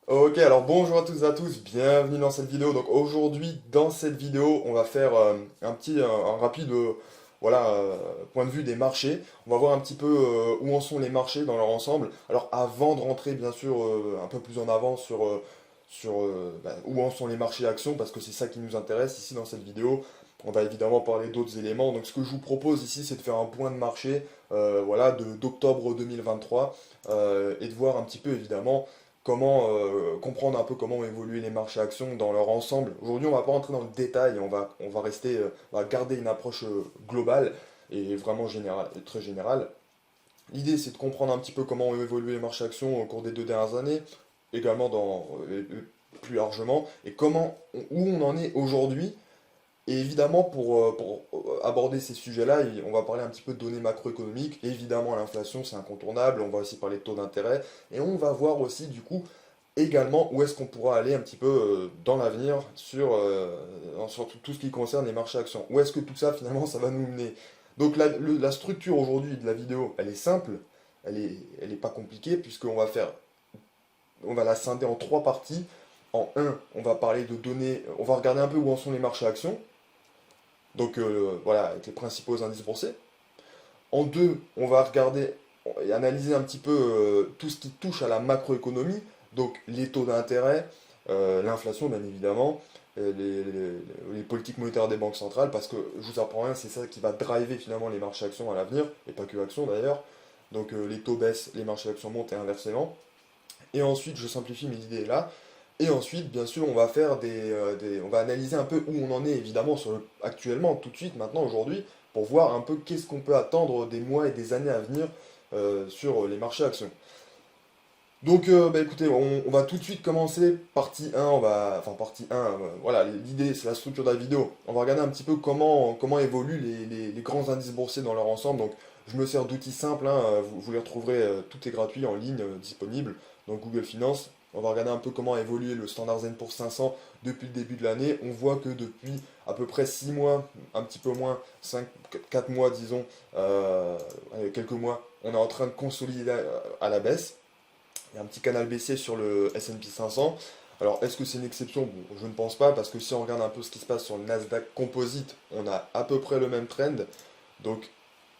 Ok, alors bonjour à toutes et à tous, bienvenue dans cette vidéo. Donc aujourd'hui, dans cette vidéo, on va faire un rapide voilà, point de vue des marchés. On va voir un petit peu où en sont les marchés dans leur ensemble. Alors avant de rentrer bien sûr un peu plus en avant sur où en sont les marchés actions, parce que c'est ça qui nous intéresse ici dans cette vidéo. On va évidemment parler d'autres éléments. Donc ce que je vous propose ici, c'est de faire un point de marché voilà, d'octobre 2023 et de voir un petit peu évidemment comment comprendre un peu comment ont évolué les marchés actions dans leur ensemble. Aujourd'hui, on va pas rentrer dans le détail, on va rester, on va garder une approche globale et vraiment générale, très générale. L'idée, c'est de comprendre un petit peu comment ont évolué les marchés actions au cours des 2 dernières années, également plus largement, et où on en est aujourd'hui et évidemment, pour aborder ces sujets-là, on va parler un petit peu de données macroéconomiques. Évidemment, l'inflation, c'est incontournable. On va aussi parler de taux d'intérêt. Et on va voir aussi, du coup, également où est-ce qu'on pourra aller un petit peu dans l'avenir sur tout ce qui concerne les marchés actions. Où est-ce que tout ça, finalement, ça va nous mener? Donc, la structure aujourd'hui de la vidéo, elle est simple. Elle est pas compliquée, on va la scinder en 3 parties. En un, on va parler de données, on va regarder un peu où en sont les marchés actions. Donc voilà, avec les principaux indices boursiers. En deux, on va regarder et analyser un petit peu tout ce qui touche à la macroéconomie, donc les taux d'intérêt, l'inflation bien évidemment, les politiques monétaires des banques centrales, parce que je vous apprends rien, c'est ça qui va driver finalement les marchés actions à l'avenir, et pas que actions d'ailleurs. Donc les taux baissent, les marchés actions montent et inversement. Et ensuite, je simplifie mes idées là. Et ensuite, bien sûr, on va analyser un peu où on en est, évidemment, actuellement, tout de suite, maintenant, aujourd'hui, pour voir un peu qu'est-ce qu'on peut attendre des mois et des années à venir sur les marchés actions. Donc, bah, écoutez, on va tout de suite commencer. Partie 1, enfin, partie 1, voilà, l'idée, c'est la structure de la vidéo. On va regarder un petit peu comment évoluent les grands indices boursiers dans leur ensemble. Donc, je me sers d'outils simples, hein, vous les retrouverez, tout est gratuit en ligne, disponible, donc Google Finance. On va regarder un peu comment a évolué le Standard Poor's 500 depuis le début de l'année. On voit que depuis à peu près 6 mois, un petit peu moins, 4 mois disons, quelques mois, on est en train de consolider à la baisse. Il y a un petit canal baissier sur le S&P 500. Alors, est-ce que c'est une exception? Bon, je ne pense pas, parce que si on regarde un peu ce qui se passe sur le Nasdaq Composite, on a à peu près le même trend. Donc,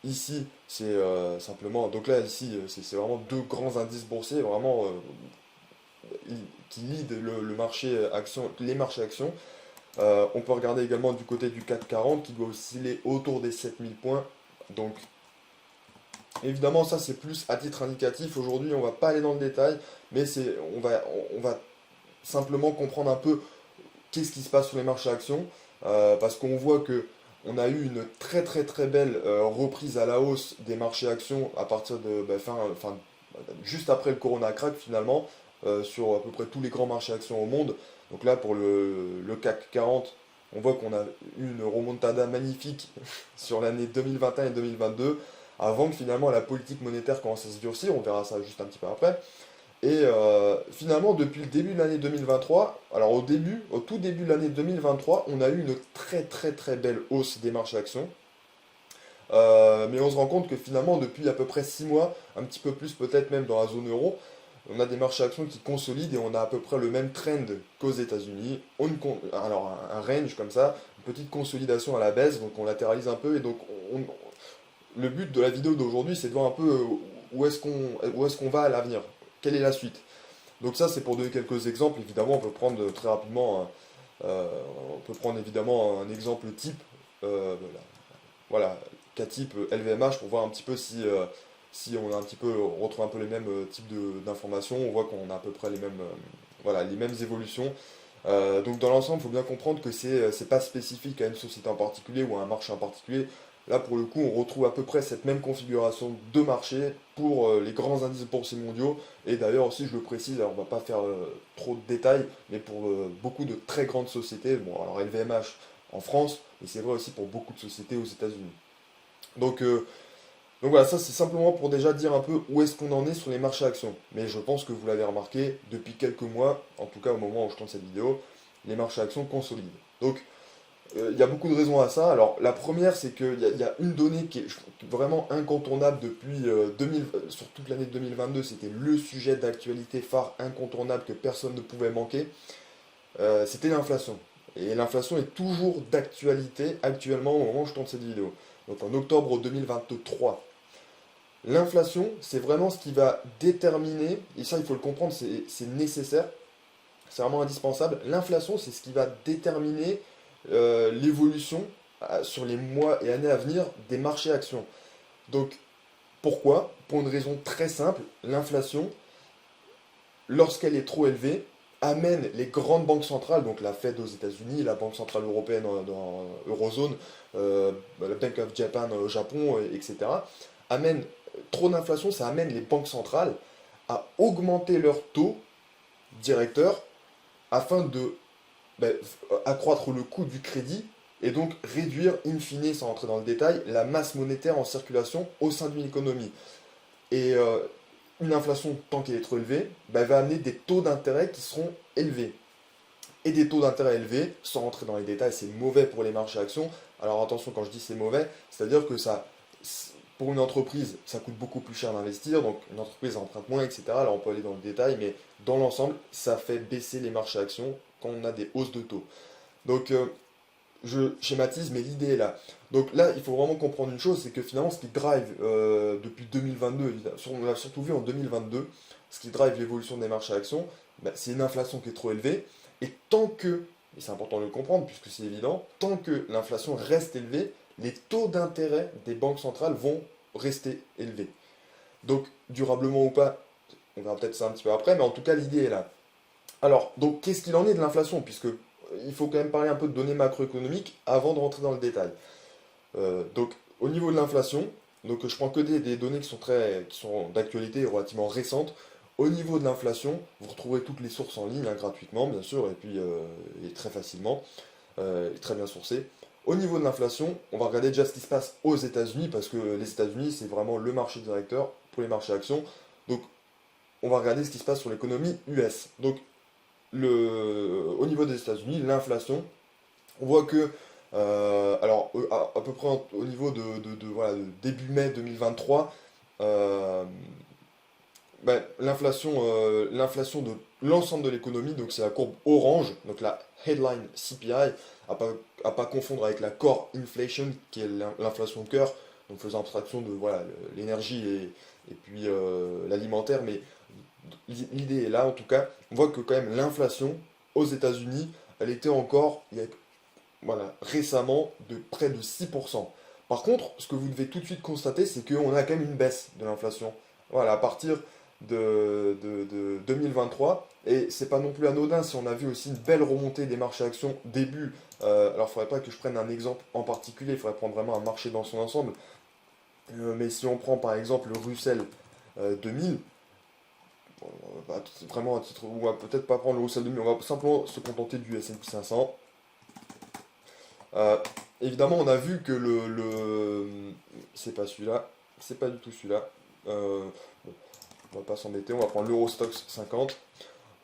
ici, c'est simplement. Donc là, ici, c'est vraiment deux grands indices boursiers, vraiment, qui lead le marché action, les marchés actions. On peut regarder également du côté du CAC 40, qui doit osciller autour des 7000 points. Donc, évidemment, ça c'est plus à titre indicatif. Aujourd'hui, on va pas aller dans le détail, mais on va simplement comprendre un peu qu'est-ce qui se passe sur les marchés actions, parce qu'on voit que on a eu une très très très belle reprise à la hausse des marchés actions à partir de juste après le Corona crack finalement, sur à peu près tous les grands marchés actions au monde. Donc là, pour le CAC 40, on voit qu'on a eu une remontada magnifique sur l'année 2021 et 2022, avant que finalement la politique monétaire commence à se durcir, on verra ça juste un petit peu après. Et finalement, depuis le début de l'année 2023, alors au tout début de l'année 2023, on a eu une très très très belle hausse des marchés actions. Mais on se rend compte que finalement, depuis à peu près 6 mois, un petit peu plus peut-être même dans la zone euro, on a des marchés actions qui consolident et on a à peu près le même trend qu'aux États-Unis. Alors un range comme ça, une petite consolidation à la baisse, donc on latéralise un peu et donc le but de la vidéo d'aujourd'hui, c'est de voir un peu où est-ce qu'on va à l'avenir, quelle est la suite. Donc ça, c'est pour donner quelques exemples. Évidemment, on peut prendre très rapidement, on peut prendre évidemment un exemple type, voilà, cas type LVMH pour voir un petit peu si on a un petit peu, on retrouve un peu les mêmes types d'informations. On voit qu'on a à peu près les mêmes, voilà, les mêmes évolutions. Donc dans l'ensemble, il faut bien comprendre que c'est pas spécifique à une société en particulier ou à un marché en particulier. Là, pour le coup, on retrouve à peu près cette même configuration de marché pour les grands indices boursiers mondiaux. Et d'ailleurs aussi, je le précise, alors on va pas faire trop de détails, mais pour beaucoup de très grandes sociétés, bon, alors LVMH en France, mais c'est vrai aussi pour beaucoup de sociétés aux États-Unis. Donc, euh, donc voilà, ça c'est simplement pour déjà dire un peu où est-ce qu'on en est sur les marchés actions. Mais je pense que vous l'avez remarqué, depuis quelques mois, en tout cas au moment où je tourne cette vidéo, les marchés actions consolident. Donc Il y a beaucoup de raisons à ça. Alors, la première, c'est qu'il y a une donnée qui est vraiment incontournable depuis 2000, sur toute l'année 2022. C'était le sujet d'actualité phare incontournable que personne ne pouvait manquer. C'était l'inflation. Et l'inflation est toujours d'actualité actuellement au moment où je tourne cette vidéo. Donc en octobre 2023. L'inflation, c'est vraiment ce qui va déterminer, et ça il faut le comprendre, c'est nécessaire, c'est vraiment indispensable. L'inflation, c'est ce qui va déterminer l'évolution sur les mois et années à venir des marchés actions. Donc, pourquoi? Pour une raison très simple, l'inflation, lorsqu'elle est trop élevée, amène les grandes banques centrales, donc la Fed aux États-Unis, la Banque centrale européenne dans l'Eurozone, la Bank of Japan au Japon, etc., amène trop d'inflation, ça amène les banques centrales à augmenter leur taux directeur afin de accroître le coût du crédit et donc réduire, in fine, sans rentrer dans le détail, la masse monétaire en circulation au sein d'une économie. Et une inflation, tant qu'elle est trop élevée, va amener des taux d'intérêt qui seront élevés. Et des taux d'intérêt élevés, sans rentrer dans les détails, c'est mauvais pour les marchés actions. Alors attention, quand je dis c'est mauvais, c'est-à-dire que ça, pour une entreprise, ça coûte beaucoup plus cher d'investir, donc une entreprise emprunte moins, etc. Là, on peut aller dans le détail, mais dans l'ensemble, ça fait baisser les marchés actions quand on a des hausses de taux. Donc, je schématise, mais l'idée est là. Donc là, il faut vraiment comprendre une chose, c'est que finalement, ce qui drive depuis 2022, on l'a surtout vu en 2022, ce qui drive l'évolution des marchés actions, c'est une inflation qui est trop élevée. Et tant que, et c'est important de le comprendre puisque c'est évident, tant que l'inflation reste élevée, les taux d'intérêt des banques centrales vont rester élevés. Donc, durablement ou pas, on verra peut-être ça un petit peu après, mais en tout cas, l'idée est là. Alors, donc, qu'est-ce qu'il en est de l'inflation? Puisque il faut quand même parler un peu de données macroéconomiques avant de rentrer dans le détail. Donc, au niveau de l'inflation, donc je prends que des données qui sont d'actualité et relativement récentes. Au niveau de l'inflation, vous retrouverez toutes les sources en ligne, hein, gratuitement, bien sûr, et puis et très facilement, et très bien sourcées. Au niveau de l'inflation, on va regarder déjà ce qui se passe aux États-Unis, parce que les États-Unis, c'est vraiment le marché directeur pour les marchés actions. Donc, on va regarder ce qui se passe sur l'économie US. Donc, au niveau des États-Unis, l'inflation, on voit que, alors à peu près au niveau voilà, de début mai 2023, euh, l'inflation de l'ensemble de l'économie, donc c'est la courbe orange, donc la headline CPI, à pas confondre avec la core inflation, qui est l'inflation cœur, donc faisant abstraction de voilà, l'énergie et puis l'alimentaire, mais l'idée est là en tout cas. On voit que quand même l'inflation aux États-Unis, elle était encore voilà, récemment de près de 6%. Par contre, ce que vous devez tout de suite constater, c'est qu'on a quand même une baisse de l'inflation. Voilà, à partir de 2023. Et c'est pas non plus anodin si on a vu aussi une belle remontée des marchés actions début. Alors, il faudrait pas que je prenne un exemple en particulier, il faudrait prendre vraiment un marché dans son ensemble. Mais si on prend par exemple le Russell 2000, bon, vraiment à titre, on va peut-être pas prendre le Russell 2000, on va simplement se contenter du S&P 500. Euh, Évidemment, on a vu que c'est pas celui-là, c'est pas du tout celui-là. Bon, on va pas s'embêter, on va prendre l'Eurostoxx 50.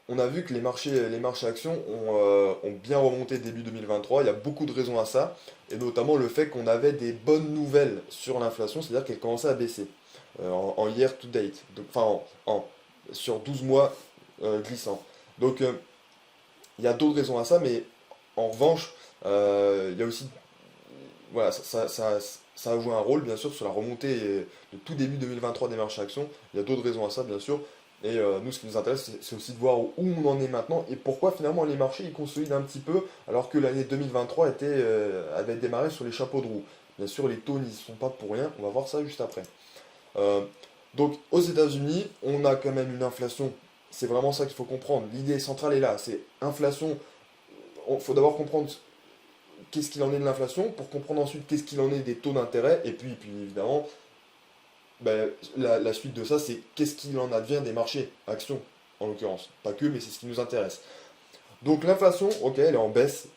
On a vu que les marchés actions ont bien remonté début 2023. Il y a beaucoup de raisons à ça, et notamment le fait qu'on avait des bonnes nouvelles sur l'inflation, c'est-à-dire qu'elle commençait à baisser en year to date, donc, enfin sur 12 mois glissants. Donc il y a d'autres raisons à ça, mais en revanche, il y a aussi voilà, ça a joué un rôle, bien sûr, sur la remontée de tout début 2023 des marchés actions. Il y a d'autres raisons à ça, bien sûr. Et nous, ce qui nous intéresse, c'est aussi de voir où on en est maintenant et pourquoi finalement les marchés ils consolident un petit peu alors que l'année 2023 avait démarré sur les chapeaux de roue. Bien sûr, les taux n'y sont pas pour rien. On va voir ça juste après. Euh, donc, aux États-Unis, on a quand même une inflation. C'est vraiment ça qu'il faut comprendre. L'idée centrale est là. C'est inflation. Il faut d'abord comprendre qu'est-ce qu'il en est de l'inflation, pour comprendre ensuite qu'est-ce qu'il en est des taux d'intérêt, et puis évidemment, la suite de ça, c'est qu'est-ce qu'il en advient des marchés, actions en l'occurrence. Pas que, mais c'est ce qui nous intéresse. Donc l'inflation, ok, elle est en baisse.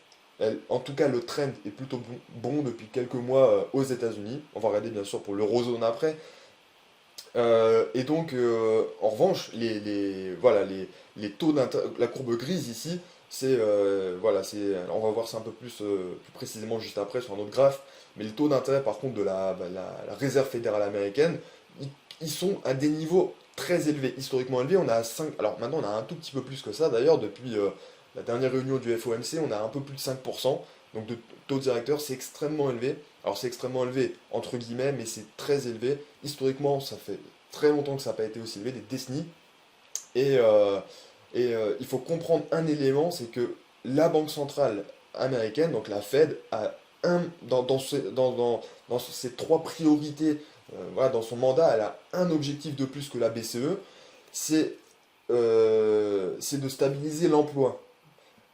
En tout cas, le trend est plutôt bon depuis quelques mois aux États-Unis. On va regarder bien sûr pour l'eurozone après. Et donc, en revanche, voilà, les taux d'intérêt, la courbe grise ici, voilà, on va voir ça un peu plus précisément juste après sur un autre graphe, mais les taux d'intérêt par contre de la Réserve fédérale américaine, ils, ils sont à des niveaux très élevés, historiquement élevés. On a 5, alors maintenant on a un tout petit peu plus que ça d'ailleurs, depuis la dernière réunion du FOMC, on a un peu plus de 5%, donc de taux directeur, c'est extrêmement élevé. Alors c'est extrêmement élevé entre guillemets, mais c'est très élevé. Historiquement, ça fait très longtemps que ça n'a pas été aussi élevé, des décennies. Et, il faut comprendre un élément, c'est que la Banque centrale américaine, donc la Fed, a dans ses trois priorités, voilà, dans son mandat, elle a un objectif de plus que la BCE, c'est c'est de stabiliser l'emploi.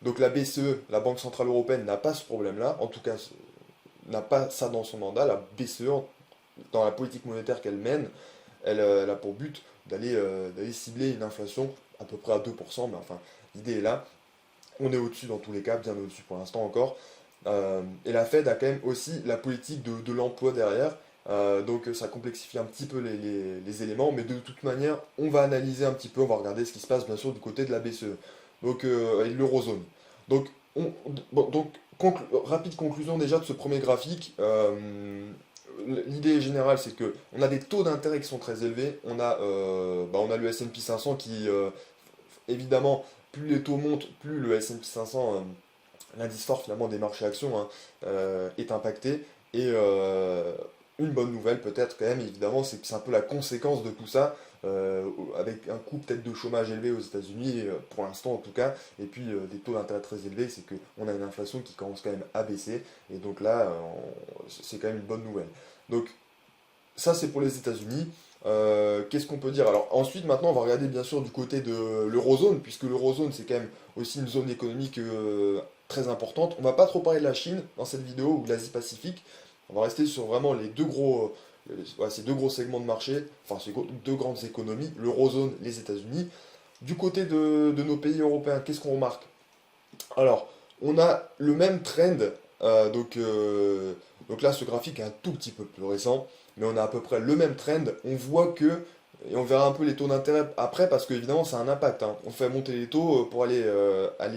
Donc la BCE, la Banque centrale européenne, n'a pas ce problème-là, en tout cas n'a pas ça dans son mandat. La BCE, dans la politique monétaire qu'elle mène, elle a pour but d'aller cibler une inflation à peu près à 2%, mais enfin, l'idée est là. On est au-dessus dans tous les cas, bien au-dessus pour l'instant encore. Et la Fed a quand même aussi la politique de l'emploi derrière. Donc ça complexifie un petit peu les éléments, mais de toute manière, on va analyser un petit peu, on va regarder ce qui se passe bien sûr du côté de la BCE, donc et de l'eurozone. Donc, bon, donc rapide conclusion déjà de ce premier graphique. L'idée générale, c'est que on a des taux d'intérêt qui sont très élevés. On a le S&P 500 qui, évidemment, plus les taux montent, plus le S&P 500, l'indice fort finalement des marchés actions, hein, est impacté. Et une bonne nouvelle peut-être quand même, évidemment, c'est que c'est un peu la conséquence de tout ça, avec un coût peut-être de chômage élevé aux États-Unis, pour l'instant en tout cas, et puis des taux d'intérêt très élevés, c'est qu'on a une inflation qui commence quand même à baisser, et donc là, c'est quand même une bonne nouvelle. Donc ça c'est pour les États-Unis. Qu'est-ce qu'on peut dire? Alors ensuite, maintenant, on va regarder bien sûr du côté de l'eurozone, puisque l'eurozone c'est quand même aussi une zone économique très importante. On va pas trop parler de la Chine dans cette vidéo ou de l'Asie-Pacifique. On va rester sur vraiment les deux gros, ouais, ces deux gros segments de marché, enfin deux grandes économies, l'eurozone, les États-Unis. Du côté de nos pays européens, qu'est-ce qu'on remarque? Alors, on a le même trend, donc là ce graphique est un tout petit peu plus récent, mais on a à peu près le même trend. On voit que, et on verra un peu les taux d'intérêt après, parce qu'évidemment ça a un impact, hein. On fait monter les taux pour aller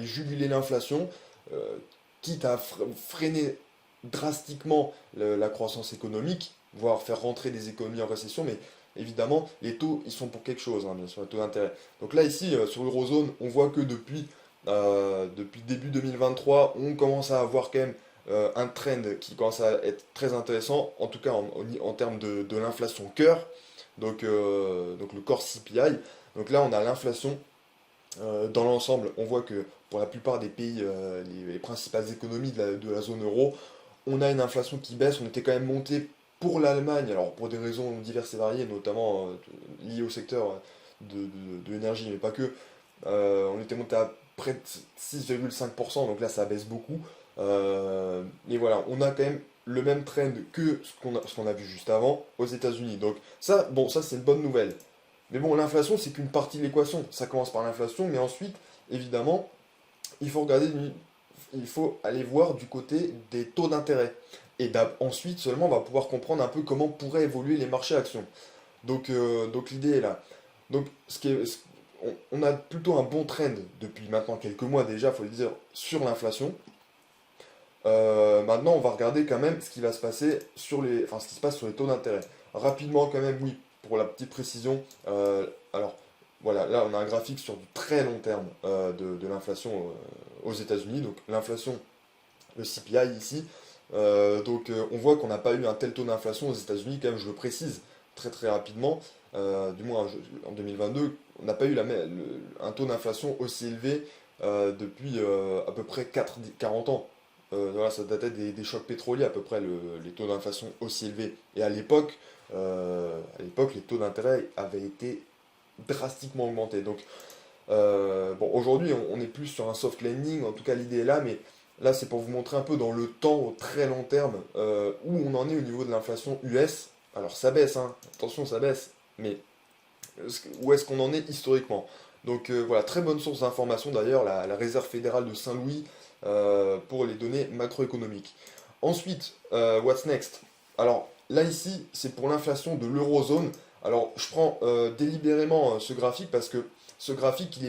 juguler l'inflation, euh, quitte à freiner drastiquement la croissance économique, voire faire rentrer des économies en récession, mais évidemment les taux ils sont pour quelque chose, hein, bien sûr, les taux d'intérêt. Donc là ici, sur l'eurozone, on voit que depuis début 2023, on commence à avoir quand même un trend qui commence à être très intéressant, en tout cas en termes de l'inflation cœur, donc le core CPI. Donc là, on a l'inflation dans l'ensemble. On voit que pour la plupart des pays, les principales économies de la zone euro, on a une inflation qui baisse. On était quand même monté pour l'Allemagne, alors pour des raisons diverses et variées, notamment liées au secteur de l'énergie, mais pas que. On était monté à près de 6,5%, donc là ça baisse beaucoup. Et voilà, on a quand même le même trend que ce qu'on a vu juste avant aux États-Unis. Donc ça, bon, ça c'est une bonne nouvelle. Mais bon, l'inflation c'est qu'une partie de l'équation. Ça commence par l'inflation, mais ensuite, évidemment, il faut regarder, il faut aller voir du côté des taux d'intérêt. Et ensuite seulement on va pouvoir comprendre un peu comment pourraient évoluer les marchés actions. Donc l'idée est là. Donc on a plutôt un bon trend depuis maintenant quelques mois déjà, faut le dire, sur l'inflation. Maintenant, on va regarder quand même ce qui va se passer enfin, ce qui se passe sur les taux d'intérêt. Rapidement, quand même, oui, pour la petite précision. Alors, voilà, là, on a un graphique sur du très long terme de l'inflation aux États-Unis. Donc, l'inflation, le CPI ici. On voit qu'on n'a pas eu un tel taux d'inflation aux États-Unis, quand même, je le précise très très rapidement. Du moins, en 2022, on n'a pas eu un taux d'inflation aussi élevé depuis à peu près 40 ans. Voilà, ça datait des chocs pétroliers à peu près les taux d'inflation aussi élevés. Et à l'époque, les taux d'intérêt avaient été drastiquement augmentés. Donc, bon, aujourd'hui, on est plus sur un soft landing, en tout cas l'idée est là, mais là c'est pour vous montrer un peu dans le temps, au très long terme, où on en est au niveau de l'inflation US. Alors ça baisse, hein, attention, ça baisse, mais où est-ce qu'on en est historiquement? Donc voilà, très bonne source d'information d'ailleurs, la Réserve fédérale de Saint-Louis pour les données macroéconomiques. Ensuite, what's next? Alors là ici, c'est pour l'inflation de l'eurozone. Alors, je prends délibérément ce graphique parce que ce graphique,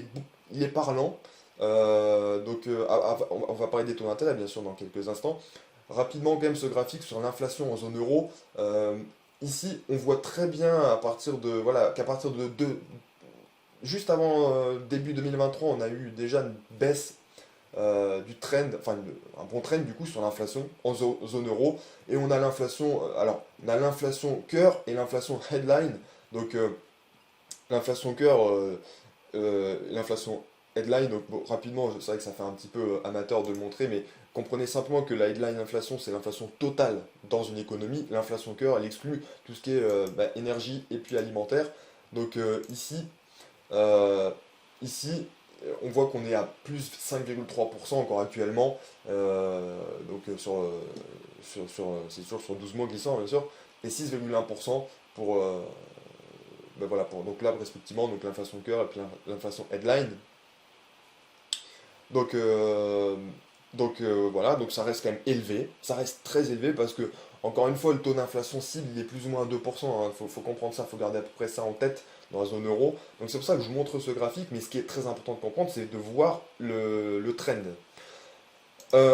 il est parlant. On va parler des taux d'intérêt, bien sûr, dans quelques instants. Rapidement, quand même, ce graphique sur l'inflation en zone euro. Ici, on voit très bien à partir de, voilà, qu'à partir de juste avant début 2023, on a eu déjà une baisse du trend, un bon trend du coup sur l'inflation en zone euro. Et on a l'inflation, alors on a l'inflation cœur et l'inflation headline. Donc l'inflation cœur, l'inflation headline, donc bon, rapidement, c'est vrai que ça fait un petit peu amateur de le montrer, mais comprenez simplement que la headline inflation, c'est l'inflation totale dans une économie. L'inflation cœur, elle exclut tout ce qui est énergie et puis alimentaire. Donc euh, ici, on voit qu'on est à plus 5,3% encore actuellement, c'est toujours sur 12 mois glissants bien sûr, et 6,1% pour, voilà, donc là respectivement donc l'inflation cœur et puis l'inflation headline. Donc, euh, voilà, donc ça reste quand même élevé, ça reste très élevé parce que, encore une fois, le taux d'inflation cible il est plus ou moins à 2%, hein. Faut comprendre ça, il faut garder à peu près ça en tête dans la zone euro. Donc c'est pour ça que je vous montre ce graphique, mais ce qui est très important de comprendre, c'est de voir le trend.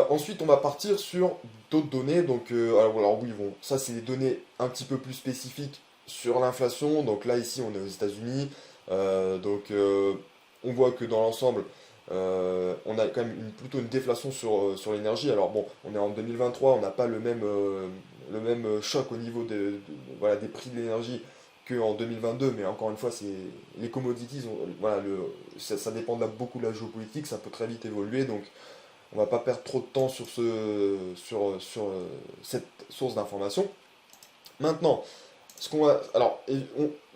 Ensuite, on va partir sur d'autres données. Donc, alors oui, bon, ça c'est des données un petit peu plus spécifiques sur l'inflation. Donc là, ici, on est aux États-Unis. On voit que dans l'ensemble, on a quand même plutôt une déflation sur l'énergie. Alors bon, on est en 2023, on n'a pas le même choc au niveau voilà, des prix de l'énergie qu'en 2022, mais encore une fois, les commodities, voilà, ça dépend beaucoup de la géopolitique, ça peut très vite évoluer, donc on va pas perdre trop de temps sur cette source d'information. Maintenant, je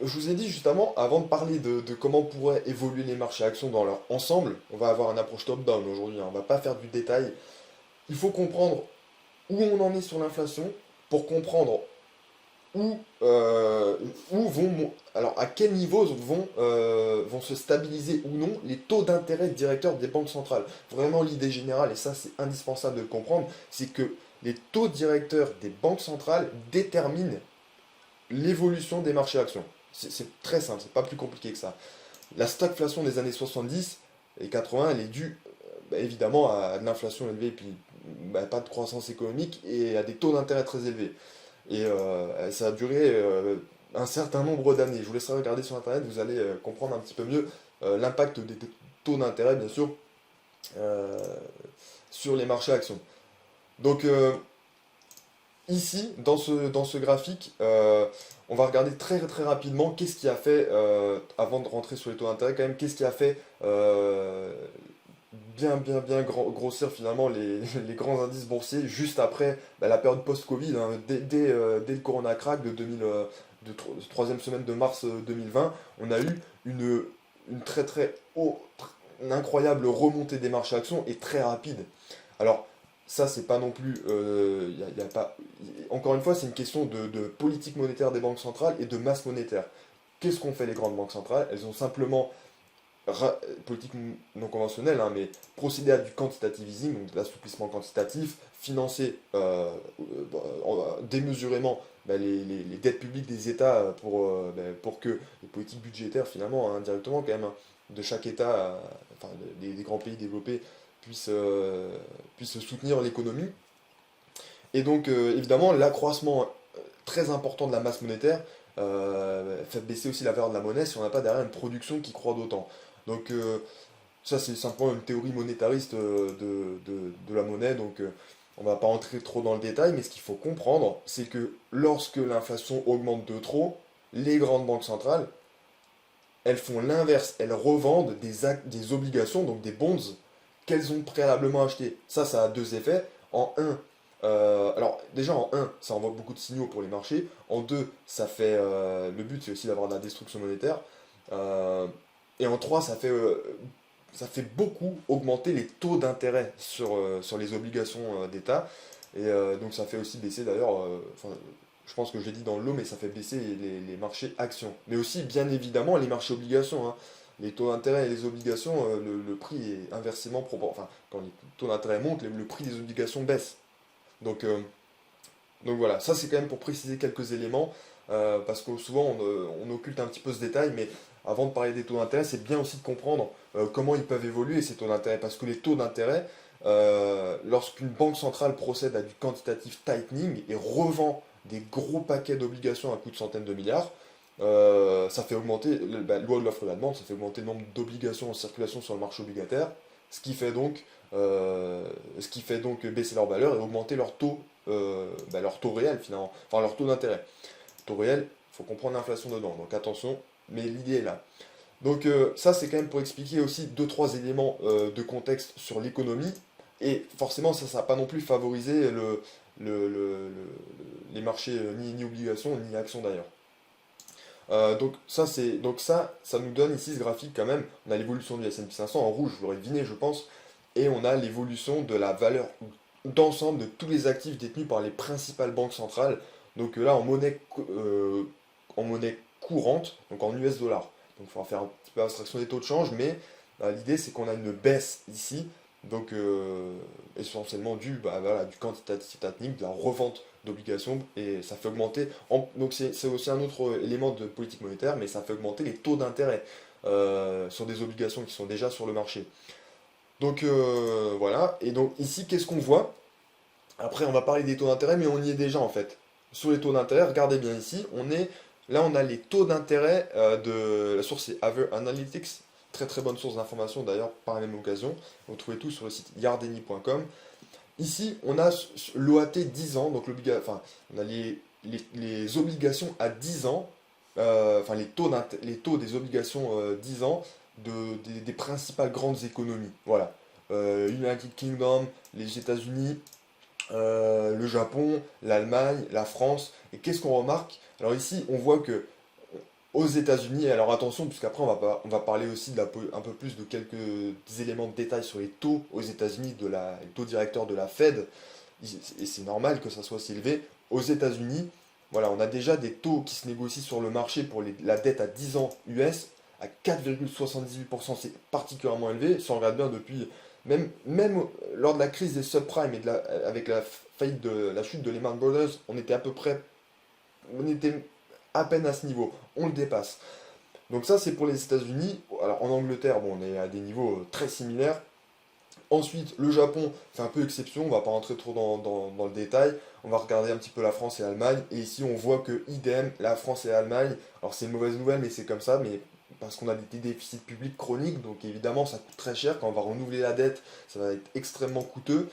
vous ai dit justement, avant de parler de comment pourraient évoluer les marchés actions dans leur ensemble, on va avoir une approche top-down aujourd'hui, hein, on va pas faire du détail. Il faut comprendre où on en est sur l'inflation pour comprendre alors à quel niveau vont se stabiliser ou non les taux d'intérêt directeurs des banques centrales. Vraiment l'idée générale, et ça c'est indispensable de le comprendre, c'est que les taux directeurs des banques centrales déterminent l'évolution des marchés actions. C'est très simple, c'est pas plus compliqué que ça. La stagflation des années 70 et 80, elle est due évidemment à de l'inflation élevée et puis pas de croissance économique et à des taux d'intérêt très élevés. Et ça a duré un certain nombre d'années. Je vous laisserai regarder sur internet, vous allez comprendre un petit peu mieux l'impact des taux d'intérêt, bien sûr, euh, sur les marchés actions. Donc ici, dans ce graphique, on va regarder très très rapidement qu'est-ce qui a fait, avant de rentrer sur les taux d'intérêt quand même, qu'est-ce qui a fait bien grossir finalement les grands indices boursiers juste après la période post-Covid, hein, dès le Corona crack troisième semaine de mars 2020, on a eu une très très une incroyable remontée des marchés actions et très rapide. Alors ça c'est pas non plus, y a pas, encore une fois c'est une question de politique monétaire des banques centrales et de masse monétaire. Qu'est-ce qu'ont fait les grandes banques centrales? Elles ont simplement politique non conventionnelle, hein, mais procéder à du quantitative easing, donc de l'assouplissement quantitatif, financer démesurément les dettes publiques des États pour que les politiques budgétaires, finalement, hein, indirectement quand même, hein, de chaque État, des grands pays développés, puissent soutenir l'économie. Et donc, évidemment, l'accroissement très important de la masse monétaire fait baisser aussi la valeur de la monnaie si on n'a pas derrière une production qui croît d'autant. Donc ça c'est simplement une théorie monétariste de la monnaie, donc on ne va pas entrer trop dans le détail, mais ce qu'il faut comprendre, c'est que lorsque l'inflation augmente de trop, les grandes banques centrales, elles font l'inverse, elles revendent des obligations, donc des bonds, qu'elles ont préalablement achetées. Ça a deux effets. En un, alors déjà en un, ça envoie beaucoup de signaux pour les marchés. En deux, le but c'est aussi d'avoir de la destruction monétaire. Euh, et en 3, ça fait beaucoup augmenter les taux d'intérêt sur les obligations d'État. Et donc ça fait aussi baisser d'ailleurs, je pense que je l'ai dit dans l'eau, mais ça fait baisser les marchés actions. Mais aussi, bien évidemment, les marchés obligations, hein. Les taux d'intérêt et les obligations, le prix est inversement proportionnel. Enfin, quand les taux d'intérêt montent, le prix des obligations baisse. Donc, donc voilà, ça c'est quand même pour préciser quelques éléments. parce que souvent on occulte un petit peu ce détail, mais avant de parler des taux d'intérêt, c'est bien aussi de comprendre comment ils peuvent évoluer ces taux d'intérêt, parce que les taux d'intérêt, lorsqu'une banque centrale procède à du quantitative tightening et revend des gros paquets d'obligations à coût de centaines de milliards, ça fait augmenter, loi de l'offre et de la demande, ça fait augmenter le nombre d'obligations en circulation sur le marché obligataire, ce qui fait donc, euh, ce qui fait donc baisser leur valeur et augmenter leur taux réel finalement, enfin leur taux d'intérêt. Taux réel, il faut comprendre l'inflation dedans, donc attention, mais l'idée est là. Donc ça c'est quand même pour expliquer aussi deux trois éléments de contexte sur l'économie, et forcément ça n'a pas non plus favorisé les marchés ni obligations ni actions d'ailleurs. Donc ça nous donne ici ce graphique quand même. On a l'évolution du S&P 500 en rouge, vous l'aurez deviné je pense, et on a l'évolution de la valeur d'ensemble de tous les actifs détenus par les principales banques centrales. Donc là en monnaie courante, donc en US dollars. Donc il faudra faire un petit peu abstraction des taux de change, mais l'idée c'est qu'on a une baisse ici, donc essentiellement voilà, du quantitative tightening, de la revente d'obligations, et ça fait augmenter, donc c'est aussi un autre élément de politique monétaire, mais ça fait augmenter les taux d'intérêt sur des obligations qui sont déjà sur le marché. Donc voilà, et donc ici qu'est-ce qu'on voit? Après on va parler des taux d'intérêt, mais on y est déjà en fait. Sur les taux d'intérêt, regardez bien ici, là on a les taux d'intérêt la source c'est Aver Analytics, très très bonne source d'information d'ailleurs par la même occasion, vous trouvez tout sur le site yardeni.com. Ici, on a l'OAT 10 ans, donc enfin, on a les obligations à 10 ans, enfin les taux des obligations 10 ans des principales grandes économies. Voilà. United Kingdom, les États-Unis, le Japon, l'Allemagne, la France. Et qu'est-ce qu'on remarque? Alors ici, on voit que aux États-Unis, alors attention, puisqu'après on va parler aussi un peu plus de quelques éléments de détail sur les taux aux États-Unis, les taux directeurs de la Fed, et c'est normal que ça soit si élevé. Aux États-Unis, voilà, on a déjà des taux qui se négocient sur le marché pour la dette à 10 ans US à 4,78%, c'est particulièrement élevé. Si on regarde bien depuis, même lors de la crise des subprimes et avec la faillite la chute de Lehman Brothers, on était à peine à ce niveau, on le dépasse. Donc ça c'est pour les États-Unis. Alors en Angleterre, bon, on est à des niveaux très similaires. Ensuite, le Japon fait un peu exception, on va pas rentrer trop dans le détail. On va regarder un petit peu la France et l'Allemagne. Et ici, on voit que idem, la France et l'Allemagne, alors c'est une mauvaise nouvelle, mais c'est comme ça, mais parce qu'on a des déficits publics chroniques, donc évidemment ça coûte très cher. Quand on va renouveler la dette, ça va être extrêmement coûteux.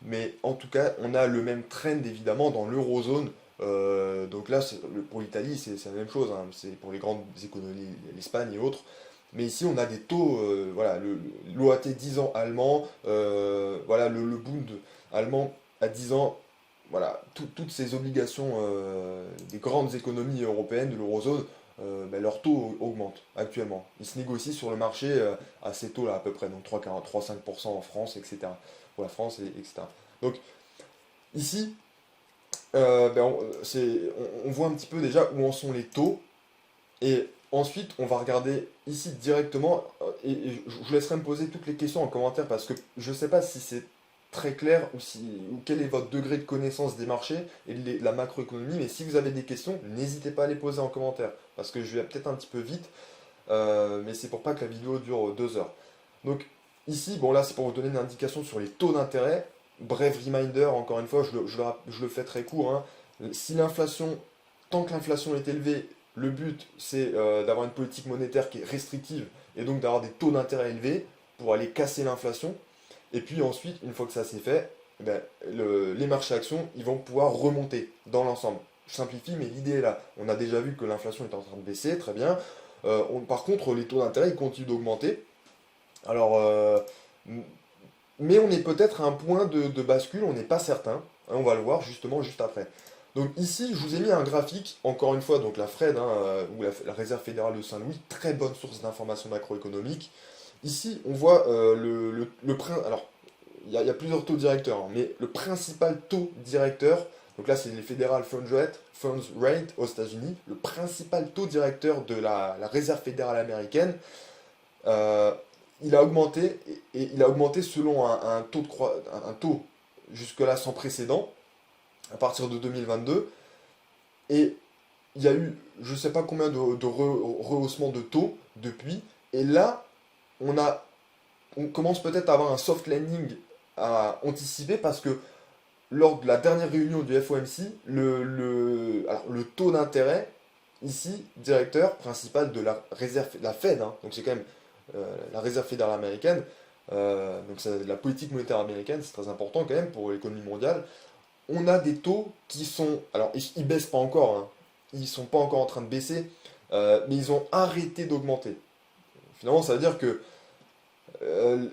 Mais en tout cas, on a le même trend évidemment dans l'eurozone. Donc là, pour l'Italie, c'est la même chose, hein. C'est pour les grandes économies, l'Espagne et autres. Mais ici, on a des taux, voilà, l'OAT 10 ans allemand, voilà, le Bund allemand à 10 ans, voilà, toutes ces obligations des grandes économies européennes de l'eurozone, leurs taux augmentent actuellement. Ils se négocient sur le marché à ces taux-là à peu près, donc 3,40, 3,5% en France, etc. Pour la France, etc. Donc ici, on voit un petit peu déjà où en sont les taux. Et ensuite, on va regarder ici directement, et je vous laisserai me poser toutes les questions en commentaire parce que je ne sais pas si c'est très clair ou quel est votre degré de connaissance des marchés et de la macroéconomie, mais si vous avez des questions, n'hésitez pas à les poser en commentaire parce que je vais peut-être un petit peu vite, mais c'est pour pas que la vidéo dure 2 heures. Donc ici, bon là c'est pour vous donner une indication sur les taux d'intérêt. Bref reminder, encore une fois, je le fais très court, hein. Si l'inflation, tant que l'inflation est élevée, le but c'est d'avoir une politique monétaire qui est restrictive et donc d'avoir des taux d'intérêt élevés pour aller casser l'inflation. Et puis ensuite, une fois que ça c'est fait, les marchés actions ils vont pouvoir remonter dans l'ensemble. Je simplifie, mais l'idée est là. On a déjà vu que l'inflation est en train de baisser, très bien. Par contre, les taux d'intérêt ils continuent d'augmenter. Alors, mais on est peut-être à un point de bascule, on n'est pas certain. Hein, on va le voir justement juste après. Donc ici, je vous ai mis un graphique, encore une fois, donc la Fed, hein, ou la Réserve fédérale de Saint-Louis, très bonne source d'informations macroéconomiques. Ici, on voit alors, il y a plusieurs taux directeurs, hein, mais le principal taux directeur, donc là c'est les Federal Funds Rate aux États-Unis, le principal taux directeur de la Réserve fédérale américaine, euh, il a augmenté, et il a augmenté selon un taux jusque-là sans précédent, à partir de 2022. Et il y a eu je sais pas combien de rehaussements de taux depuis, et là, on a, on commence peut-être à avoir un soft landing à anticiper parce que lors de la dernière réunion du FOMC, alors, le taux d'intérêt, ici, directeur principal de la réserve, la Fed, hein, donc c'est quand même la réserve fédérale américaine, donc c'est la politique monétaire américaine, c'est très important quand même pour l'économie mondiale. On a des taux qui sont, alors ils baissent pas encore, hein, ils sont pas encore en train de baisser, mais ils ont arrêté d'augmenter. Finalement, ça veut dire que euh,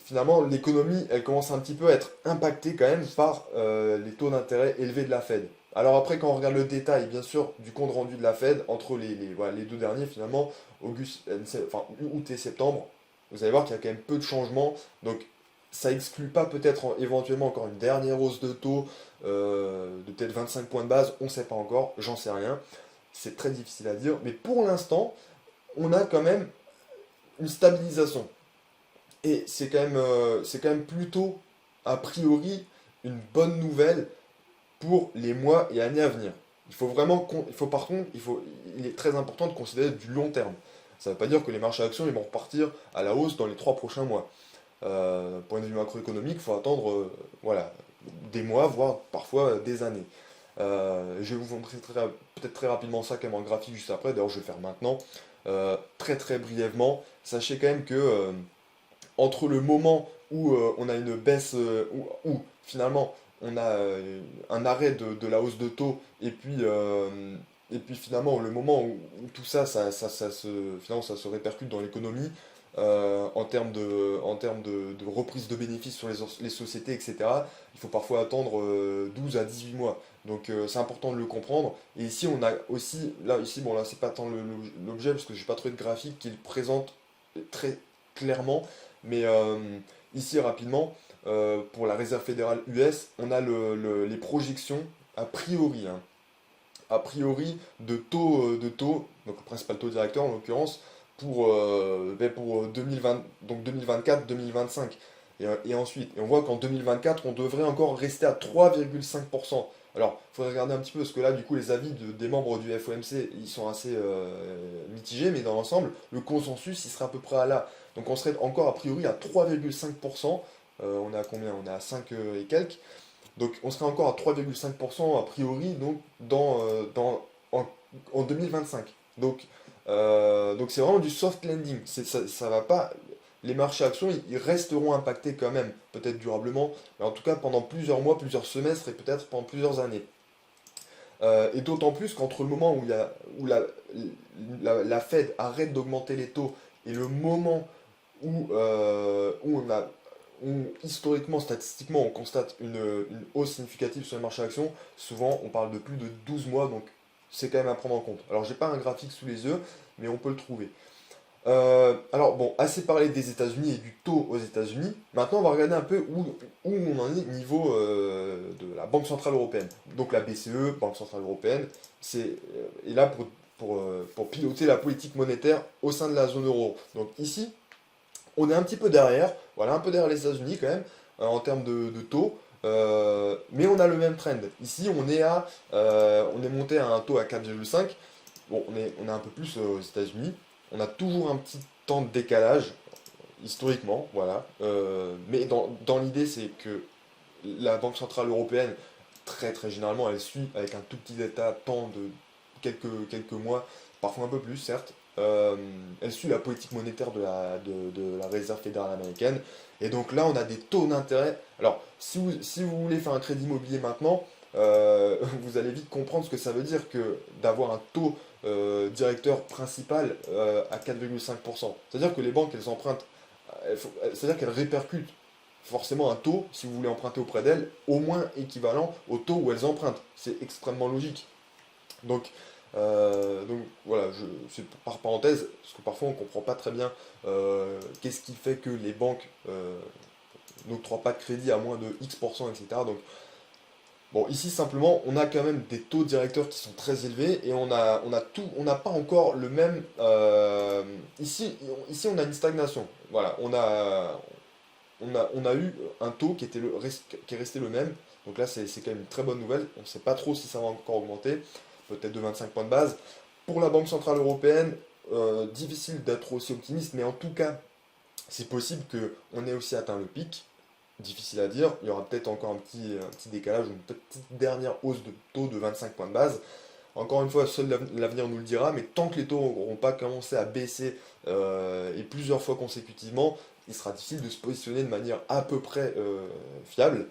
finalement, l'économie, elle commence un petit peu à être impactée quand même par les taux d'intérêt élevés de la Fed. Alors après, quand on regarde le détail, bien sûr, du compte rendu de la Fed, entre voilà, les deux derniers, finalement, enfin, août et septembre, vous allez voir qu'il y a quand même peu de changements. Donc, ça exclut pas peut-être éventuellement encore une dernière hausse de taux de peut-être 25 points de base, on ne sait pas encore, j'en sais rien. C'est très difficile à dire. Mais pour l'instant, on a quand même une stabilisation. Et c'est quand même plutôt, a priori, une bonne nouvelle pour les mois et années à venir. Il faut vraiment, il faut par contre, il est très important de considérer du long terme. Ça ne veut pas dire que les marchés actions ils vont repartir à la hausse dans les 3 prochains mois. Point de vue macroéconomique, il faut attendre voilà, des mois, voire parfois des années. Je vais vous montrer peut-être très rapidement ça quand même en graphique juste après. D'ailleurs, je vais le faire maintenant. Très très brièvement, sachez quand même que entre le moment où on a une baisse, où finalement on a un arrêt de la hausse de taux, et puis finalement le moment où tout ça, finalement, ça se répercute dans l'économie, en termes de reprise de bénéfices sur les sociétés, etc., il faut parfois attendre 12 à 18 mois. Donc c'est important de le comprendre. Et ici on a aussi, là ici, bon là c'est pas tant l'objet, parce que j'ai pas trouvé de graphique qui le présente très clairement, mais ici, rapidement, pour la réserve fédérale US, on a les projections a priori, hein, a priori de taux, donc le principal taux directeur en l'occurrence, pour 2020, donc 2024-2025. Et ensuite, et on voit qu'en 2024, on devrait encore rester à 3,5%. Alors, il faudrait regarder un petit peu, parce que là, du coup, les avis des membres du FOMC, ils sont assez mitigés, mais dans l'ensemble, le consensus, il serait à peu près à là. Donc, on serait encore a priori à 3,5%. On est à combien? On est à 5 et quelques. Donc, on serait encore à 3,5% a priori, donc, en 2025. Donc c'est vraiment du soft landing. Ça va pas. Les marchés actions, ils resteront impactés quand même, peut-être durablement, mais en tout cas pendant plusieurs mois, plusieurs semestres et peut-être pendant plusieurs années. Et d'autant plus qu'entre le moment où la Fed arrête d'augmenter les taux et le moment où historiquement, statistiquement, on constate une hausse significative sur les marchés actions, souvent on parle de plus de 12 mois, donc c'est quand même à prendre en compte. Alors j'ai pas un graphique sous les yeux, mais on peut le trouver. Alors bon, assez parlé des États-Unis et du taux aux États-Unis. Maintenant, on va regarder un peu où on en est niveau de la Banque Centrale Européenne. Donc la BCE, Banque Centrale Européenne, est là pour piloter la politique monétaire au sein de la zone euro. Donc ici, on est un petit peu derrière, voilà, un peu derrière les États-Unis quand même, en termes de taux. Mais on a le même trend. Ici, on est monté à un taux à 4,5. Bon, on est un peu plus aux États-Unis. On a toujours un petit temps de décalage, historiquement, voilà. Mais dans l'idée, c'est que la Banque Centrale Européenne, très très généralement, elle suit avec un tout petit temps de quelques mois, parfois un peu plus, certes. Elle suit la politique monétaire de la Réserve fédérale américaine. Et donc là, on a des taux d'intérêt. Alors, si vous voulez faire un crédit immobilier maintenant, vous allez vite comprendre ce que ça veut dire que d'avoir un taux directeur principal à 4,5%. C'est-à-dire que les banques, elles empruntent, c'est-à-dire qu'elles répercutent forcément un taux, si vous voulez emprunter auprès d'elles, au moins équivalent au taux où elles empruntent. C'est extrêmement logique. Donc voilà, c'est par parenthèse, parce que parfois on ne comprend pas très bien qu'est-ce qui fait que les banques n'octroient pas de crédit à moins de X%, etc. Donc bon, ici simplement, on a quand même des taux directeurs qui sont très élevés et on n'a pas encore le même. Ici, on a une stagnation. Voilà, on a eu un taux qui est resté le même. Donc là, c'est quand même une très bonne nouvelle. On ne sait pas trop si ça va encore augmenter. peut-être de 25 points de base. Pour la Banque Centrale Européenne, difficile d'être aussi optimiste, mais en tout cas, c'est possible qu'on ait aussi atteint le pic. Difficile à dire, il y aura peut-être encore un petit décalage ou une petite dernière hausse de taux de 25 points de base. Encore une fois, seul l'avenir nous le dira, mais tant que les taux n'auront pas commencé à baisser et plusieurs fois consécutivement, il sera difficile de se positionner de manière à peu près fiable.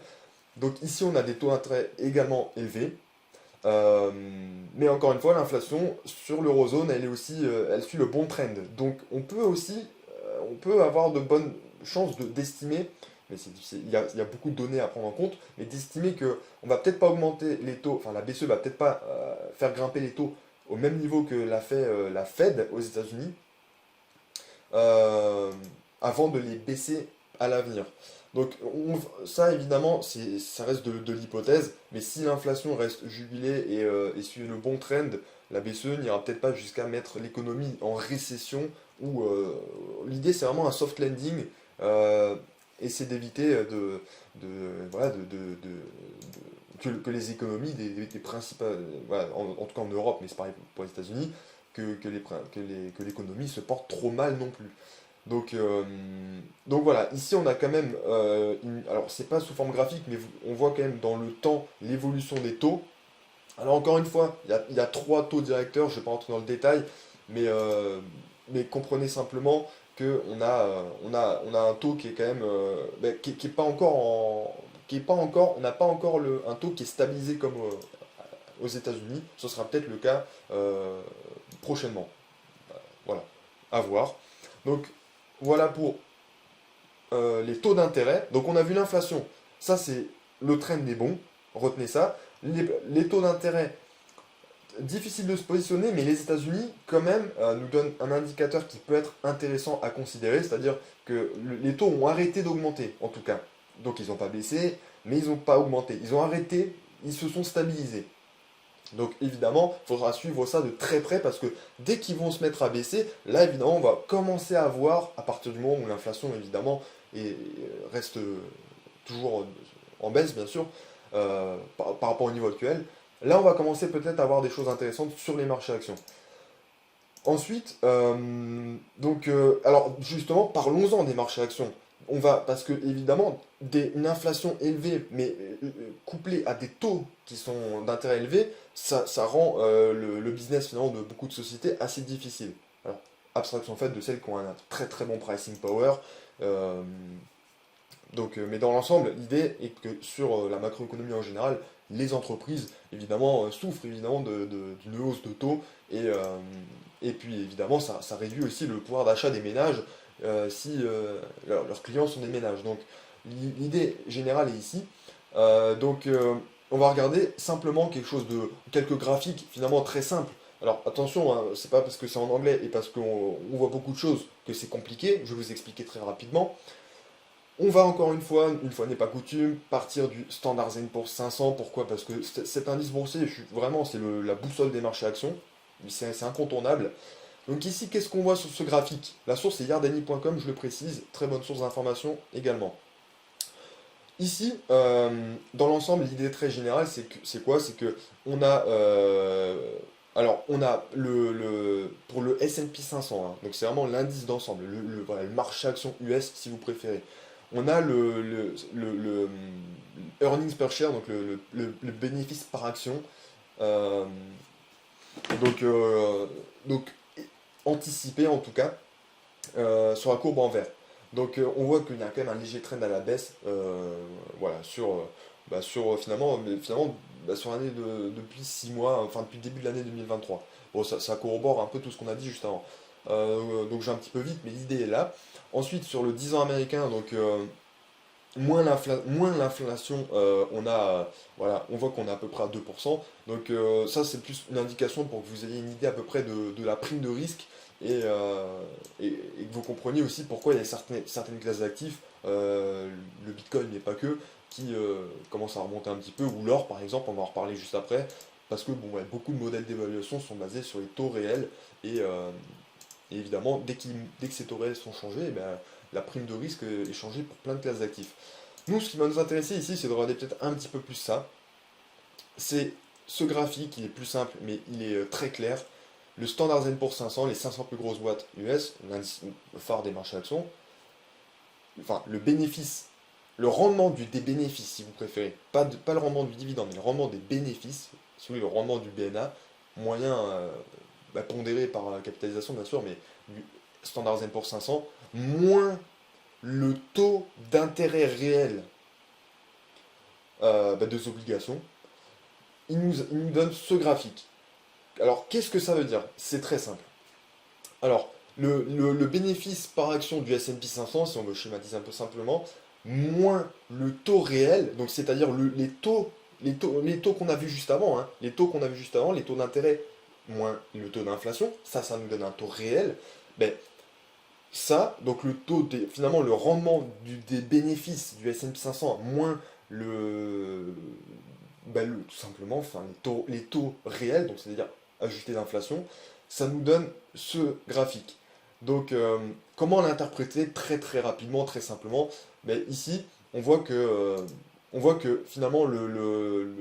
Donc ici, on a des taux d'intérêt également élevés. Euh, mais encore une fois, l'inflation sur l'eurozone, elle est aussi, elle suit le bon trend. Donc on peut aussi, on peut avoir de bonnes chances d'estimer, mais c'est difficile, il y a beaucoup de données à prendre en compte, mais d'estimer que on va peut-être pas augmenter les taux, enfin la BCE va peut-être pas faire grimper les taux au même niveau que l'a fait la Fed aux États-Unis, euh, avant de les baisser à l'avenir. Donc ça évidemment, ça reste de l'hypothèse, mais si l'inflation reste jubilée et suit le bon trend, la BCE n'ira peut-être pas jusqu'à mettre l'économie en récession, ou l'idée c'est vraiment un soft landing, euh, et c'est d'éviter voilà, que les économies des principales, voilà, en tout cas en Europe, mais c'est pareil pour les États-Unis, que l'économie se porte trop mal non plus. Donc, euh, donc voilà, ici on a quand même, alors c'est pas sous forme graphique, mais on voit quand même dans le temps l'évolution des taux. Alors encore une fois, il y a trois taux directeurs, je ne vais pas rentrer dans le détail, mais comprenez simplement que on a un taux qui est quand même, qui est pas encore on n'a pas encore un taux qui est stabilisé comme aux États-Unis. Ce sera peut-être le cas prochainement. Voilà, à voir. Donc voilà pour les taux d'intérêt. Donc on a vu l'inflation. Ça c'est le trend des bons. Retenez ça. Les taux d'intérêt, difficile de se positionner, mais les États-Unis quand même nous donnent un indicateur qui peut être intéressant à considérer. C'est-à-dire que les taux ont arrêté d'augmenter en tout cas. Donc ils n'ont pas baissé, mais ils n'ont pas augmenté. Ils ont arrêté, ils se sont stabilisés. Donc évidemment, il faudra suivre ça de très près parce que dès qu'ils vont se mettre à baisser, là évidemment on va commencer à voir, à partir du moment où l'inflation évidemment reste toujours en baisse bien sûr, par rapport au niveau actuel, là on va commencer peut-être à avoir des choses intéressantes sur les marchés actions. Ensuite, alors justement, parlons-en des marchés actions. Parce que évidemment, une inflation élevée, mais couplée à des taux qui sont d'intérêt élevés, ça rend le business finalement de beaucoup de sociétés assez difficile. Alors, abstraction faite de celles qui ont un très très bon pricing power. euh, mais dans l'ensemble, l'idée est que sur la macroéconomie en général, les entreprises évidemment souffrent évidemment d'une hausse de taux et puis évidemment ça réduit aussi le pouvoir d'achat des ménages si leurs clients sont des ménages. Donc l'idée générale est ici. On va regarder simplement quelques graphiques finalement très simples. Alors attention, hein, c'est pas parce que c'est en anglais et parce qu'on voit beaucoup de choses que c'est compliqué. Je vais vous expliquer très rapidement. On va encore une fois n'est pas coutume, partir du Standard & Poor's 500. Pourquoi? Parce que cet indice boursier, vraiment, c'est la boussole des marchés actions. C'est incontournable. Donc ici, qu'est-ce qu'on voit sur ce graphique? La source est yardeni.com, je le précise, très bonne source d'information également. Ici, dans l'ensemble, l'idée très générale, c'est quoi? C'est que on a, alors on a pour le S&P 500, hein, donc c'est vraiment l'indice d'ensemble, voilà, le marché action US si vous préférez. On a le earnings per share, donc le bénéfice par action, euh, donc, euh, donc anticipé en tout cas, sur la courbe en vert. Donc on voit qu'il y a quand même un léger trend à la baisse, voilà, finalement sur l'année depuis 6 mois, enfin depuis le début de l'année 2023. Bon, ça corrobore un peu tout ce qu'on a dit juste avant. Donc j'ai un petit peu vite, mais l'idée est là. Ensuite, sur le 10 ans américain, donc moins l'inflation, voilà, on voit qu'on est à peu près à 2%. Donc ça, c'est plus une indication pour que vous ayez une idée à peu près de la prime de risque et que vous compreniez aussi pourquoi il y a certaines classes d'actifs, le Bitcoin n'est pas que, qui commencent à remonter un petit peu, ou l'or par exemple, on va en reparler juste après, parce que bon, ouais, beaucoup de modèles d'évaluation sont basés sur les taux réels, et évidemment, dès que ces taux réels sont changés, eh ben, la prime de risque est changée pour plein de classes d'actifs. Nous, ce qui va nous intéresser ici, c'est de regarder peut-être un petit peu plus ça. C'est ce graphique, il est plus simple, mais il est très clair. Le Standard & Poor's 500, les 500 plus grosses boîtes US, l'indice phare des marchés actions, enfin, le bénéfice, le rendement des bénéfices, si vous préférez, pas le rendement du dividende, mais le rendement des bénéfices, si vous voulez, le rendement du BNA, moyen pondéré par capitalisation, bien sûr, mais du Standard & Poor's 500, moins le taux d'intérêt réel des obligations, il nous donne ce graphique. Alors, qu'est-ce que ça veut dire? C'est très simple. Alors, le bénéfice par action du S&P 500, si on veut schématiser un peu simplement, moins le taux réel, donc c'est-à-dire les taux qu'on a vu juste avant, hein, les taux qu'on a vu juste avant, les taux d'intérêt, moins le taux d'inflation, ça nous donne un taux réel. Ben, ça, donc finalement le rendement des bénéfices du S&P 500 moins tout simplement, enfin, les taux réels, donc c'est-à-dire ajustés d'inflation, ça nous donne ce graphique. Donc, comment l'interpréter très très rapidement, très simplement? Ben, ici, on voit que finalement le-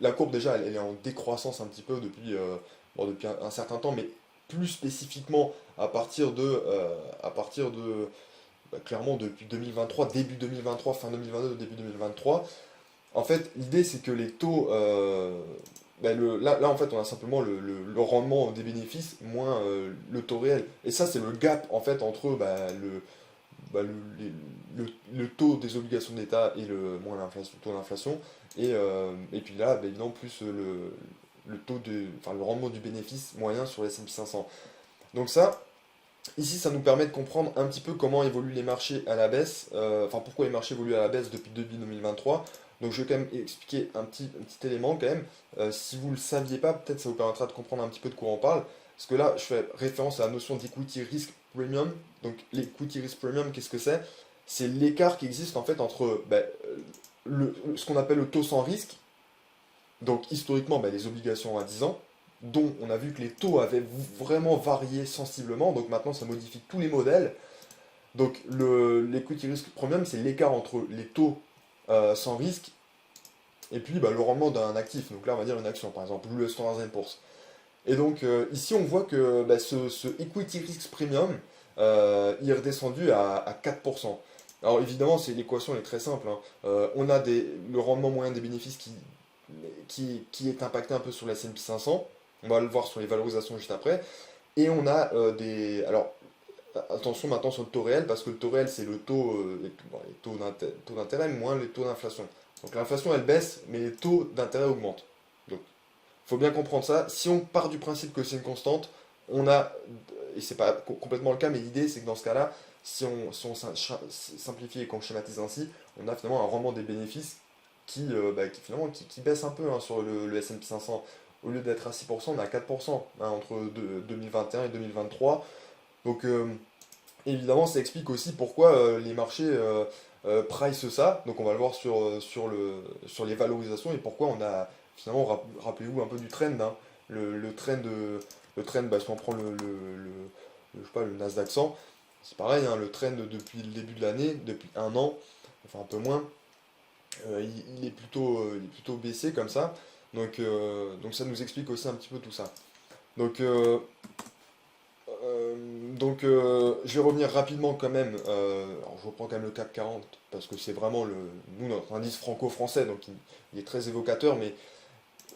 la courbe déjà, elle est en décroissance un petit peu depuis un certain temps, mais plus spécifiquement à partir de clairement depuis 2023, début 2023, fin 2022, début 2023. En fait, l'idée c'est que les taux, là en fait on a simplement le rendement des bénéfices moins le taux réel. Et ça c'est le gap en fait entre bah, le, les- le taux des obligations d'État et le taux d'inflation. Et puis là, évidemment, plus enfin, le rendement du bénéfice moyen sur les S&P 500. Donc ça, ici, ça nous permet de comprendre un petit peu comment évoluent les marchés à la baisse, enfin pourquoi les marchés évoluent à la baisse depuis début 2023. Donc je vais quand même expliquer un petit élément quand même. Si vous ne le saviez pas, peut-être ça vous permettra de comprendre un petit peu de quoi on parle. Parce que là, je fais référence à la notion d'equity risk premium. Donc l'equity risk premium, qu'est-ce que c'est? C'est l'écart qui existe en fait entre ce qu'on appelle le taux sans risque, donc historiquement les obligations à 10 ans, dont on a vu que les taux avaient vraiment varié sensiblement, donc maintenant ça modifie tous les modèles. Donc l'equity risk premium, c'est l'écart entre les taux sans risque et puis le rendement d'un actif. Donc là on va dire une action, par exemple, ou le Standard & Poor's. Et donc ici on voit que ce equity risk premium, il est redescendu à 4%. Alors évidemment, l'équation est très simple, hein. On a le rendement moyen des bénéfices qui est impacté un peu sur la S&P 500. On va le voir sur les valorisations juste après. Et on a Alors, attention maintenant sur le taux réel, parce que le taux réel, c'est le taux, les taux d'intérêt moins les taux d'inflation. Donc l'inflation, elle baisse, mais les taux d'intérêt augmentent. Donc, il faut bien comprendre ça. Si on part du principe que c'est une constante, on a, et c'est pas complètement le cas, mais l'idée, c'est que dans ce cas-là, si on simplifie et qu'on schématise ainsi, on a finalement un rendement des bénéfices finalement, qui baisse un peu, hein, sur le S&P 500. Au lieu d'être à 6%, on est à 4%, hein, entre 2021 et 2023. Donc évidemment, ça explique aussi pourquoi les marchés price ça. Donc on va le voir sur les valorisations et pourquoi on a finalement, rappelez-vous un peu du trend, hein. Le trend, si on prend je sais pas, le Nasdaq 100, c'est pareil, hein, le trend depuis le début de l'année, depuis un an, enfin un peu moins, il est plutôt baissé comme ça. Donc ça nous explique aussi un petit peu tout ça. Donc, je vais revenir rapidement quand même. Alors, je reprends quand même le CAC 40 parce que c'est vraiment notre indice franco-français, donc il est très évocateur. Mais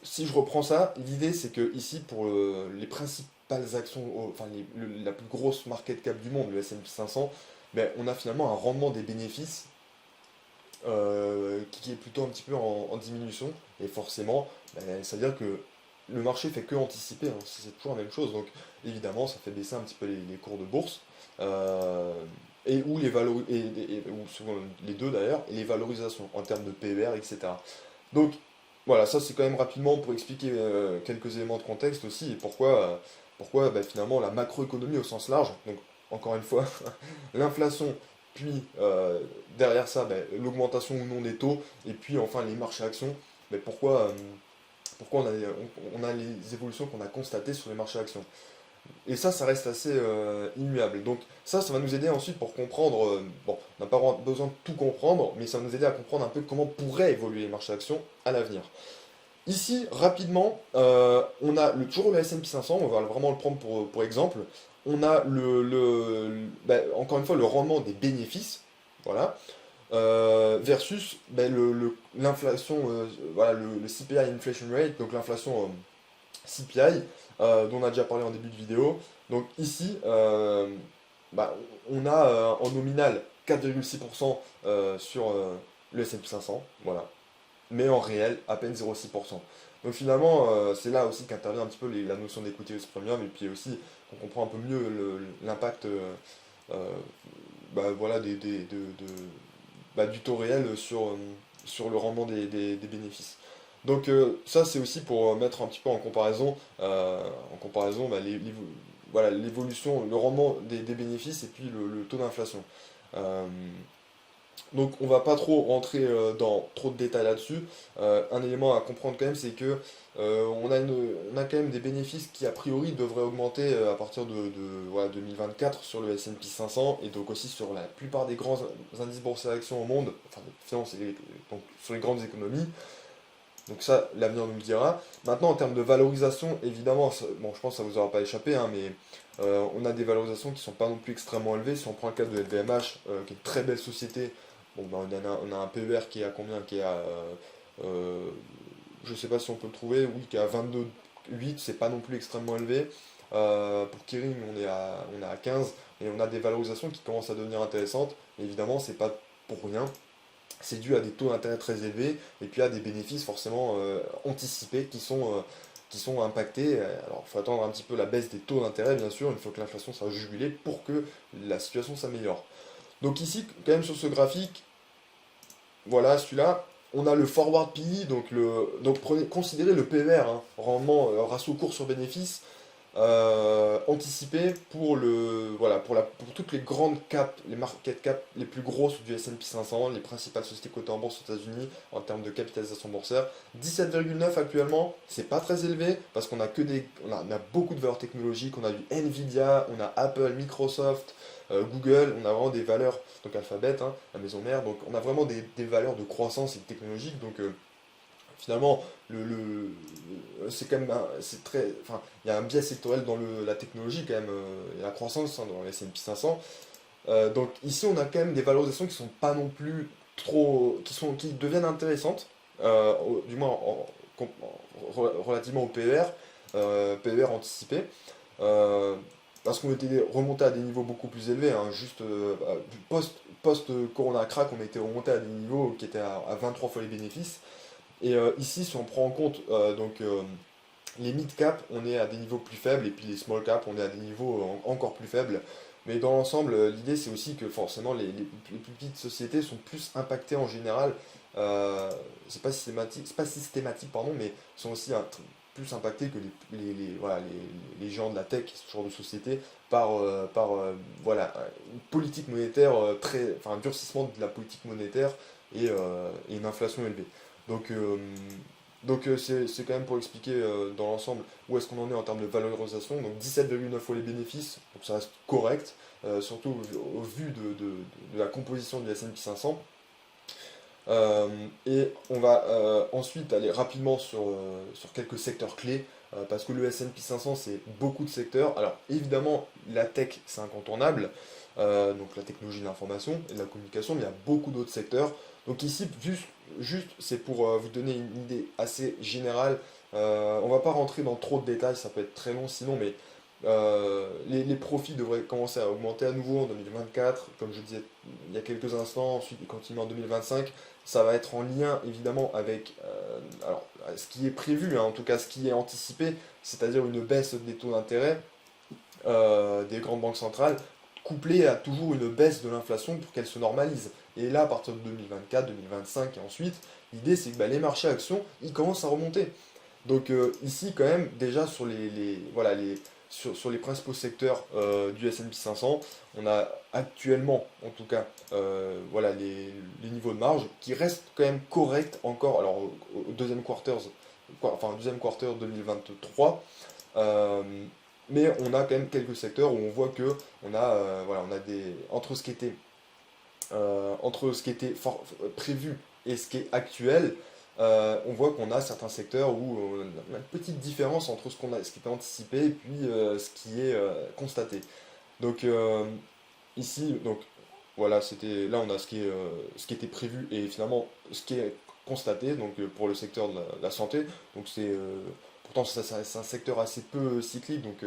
si je reprends ça, l'idée c'est que ici, pour les principales actions, enfin la plus grosse market cap du monde, le S&P 500, on a finalement un rendement des bénéfices qui est plutôt un petit peu en diminution. Et forcément, ça veut dire que le marché fait que anticiper, hein, c'est toujours la même chose. Donc évidemment, ça fait baisser un petit peu les cours de bourse. euh, et ou les ou souvent les deux d'ailleurs, et les valorisations en termes de PER, etc. Donc voilà, ça c'est quand même rapidement pour expliquer quelques éléments de contexte aussi et pourquoi finalement la macroéconomie au sens large, donc encore une fois, l'inflation, puis derrière ça, l'augmentation ou non des taux, et puis enfin les marchés actions, pourquoi on a les évolutions qu'on a constatées sur les marchés actions. Et ça reste assez immuable. Donc ça va nous aider ensuite pour comprendre, bon, on n'a pas besoin de tout comprendre, mais ça va nous aider à comprendre un peu comment pourraient évoluer les marchés actions à l'avenir. Ici, rapidement, on a toujours le S&P 500, on va vraiment le prendre pour exemple. On a encore une fois le rendement des bénéfices, voilà, versus l'inflation, voilà, le CPI inflation rate, donc l'inflation CPI, dont on a déjà parlé en début de vidéo. Donc ici, on a en nominal 4,6% sur le S&P 500, voilà, mais en réel, à peine 0,6%. Donc finalement, c'est là aussi qu'intervient un petit peu la notion d'equity risk premium, et puis aussi on comprend un peu mieux l'impact euh, voilà, du taux réel sur le rendement des bénéfices. Donc ça c'est aussi pour mettre un petit peu en comparaison voilà, l'évolution, le rendement des bénéfices et puis le taux d'inflation. Euh, donc on va pas trop rentrer dans trop de détails là-dessus. Un élément à comprendre quand même, c'est que on a quand même des bénéfices qui a priori devraient augmenter à partir voilà, 2024 sur le S&P 500 et donc aussi sur la plupart des grands indices boursiers actions au monde, enfin donc sur les grandes économies. Donc ça, l'avenir nous le dira. Maintenant, en termes de valorisation, évidemment, bon, je pense que ça vous aura pas échappé, hein, mais on a des valorisations qui sont pas non plus extrêmement élevées. Si on prend le cas de LVMH, qui est une très belle société, bon, ben, on a un PER qui est à combien? Qui est à, je sais pas si on peut le trouver, oui, qui est à 22,8, c'est pas non plus extrêmement élevé. Pour Kering, on est à 15, et on a des valorisations qui commencent à devenir intéressantes. Mais évidemment, c'est pas pour rien. C'est dû à des taux d'intérêt très élevés et puis à des bénéfices forcément anticipés qui sont impactés. Alors, il faut attendre un petit peu la baisse des taux d'intérêt, bien sûr, il faut que l'inflation soit jugulée pour que la situation s'améliore. Donc ici, quand même sur ce graphique, voilà, celui-là, on a le forward PE, donc considérez le PER, hein, rendement ratio cours sur bénéfice, anticipé pour toutes les grandes caps, les market caps les plus grosses du S&P 500, les principales sociétés cotées en bourse aux États-Unis en termes de capitalisation boursière. 17,9 actuellement, c'est pas très élevé parce qu'on a on a beaucoup de valeurs technologiques, on a du Nvidia, on a Apple, Microsoft, Google, on a vraiment des valeurs, donc Alphabet, hein, la maison mère, donc on a vraiment des valeurs de croissance et technologiques, donc finalement, c'est quand même c'est très, enfin, il y a un biais sectoriel dans la technologie quand même, et la croissance hein, dans le S&P 500. Donc ici, on a quand même des valorisations qui sont pas non plus trop, qui deviennent intéressantes, du moins relativement au PER, PER anticipé. euh, Parce qu'on était remonté à des niveaux beaucoup plus élevés, hein, juste post-Corona crack, on était remonté à des niveaux qui étaient à 23 fois les bénéfices. Et ici, si on prend en compte les mid cap, on est à des niveaux plus faibles, et puis les small cap, on est à des niveaux encore plus faibles. Mais dans l'ensemble, l'idée c'est aussi que forcément les plus petites sociétés sont plus impactées en général. C'est pas systématique, pardon, mais sont aussi plus impactées que voilà, les gens de la tech, ce genre de société, voilà, une politique monétaire enfin un durcissement de la politique monétaire et une inflation élevée. Donc, c'est quand même pour expliquer dans l'ensemble où est-ce qu'on en est en termes de valorisation. Donc 17,9 fois les bénéfices, donc ça reste correct, surtout au vu de la composition du S&P 500. Et on va ensuite aller rapidement sur quelques secteurs clés, parce que le S&P 500 c'est beaucoup de secteurs. Alors évidemment la tech c'est incontournable, donc la technologie de l'information et de la communication, mais il y a beaucoup d'autres secteurs. Donc ici juste c'est pour vous donner une idée assez générale. On va pas rentrer dans trop de détails, ça peut être très long sinon, mais les profits devraient commencer à augmenter à nouveau en 2024, comme je disais il y a quelques instants, ensuite continuer en 2025. Ça va être en lien évidemment avec alors, ce qui est prévu, hein, en tout cas ce qui est anticipé, c'est-à-dire une baisse des taux d'intérêt des grandes banques centrales, couplée à toujours une baisse de l'inflation pour qu'elle se normalise. Et là, à partir de 2024, 2025 et ensuite, l'idée c'est que bah, les marchés actions, ils commencent à remonter. Donc ici, quand même, déjà voilà, sur les principaux secteurs du S&P 500, on a actuellement, en tout cas, voilà, les niveaux de marge qui restent quand même corrects encore. Alors au deuxième quarter 2023, mais on a quand même quelques secteurs où on voit que voilà, on a entre ce qui était, prévu et ce qui est actuel, on voit qu'on a certains secteurs où on a une petite différence entre ce qui était anticipé et puis ce qui est constaté. Donc ici, donc voilà, là on a ce qui était prévu et finalement ce qui est constaté, donc pour le secteur de la santé. Donc pourtant c'est un secteur assez peu cyclique, donc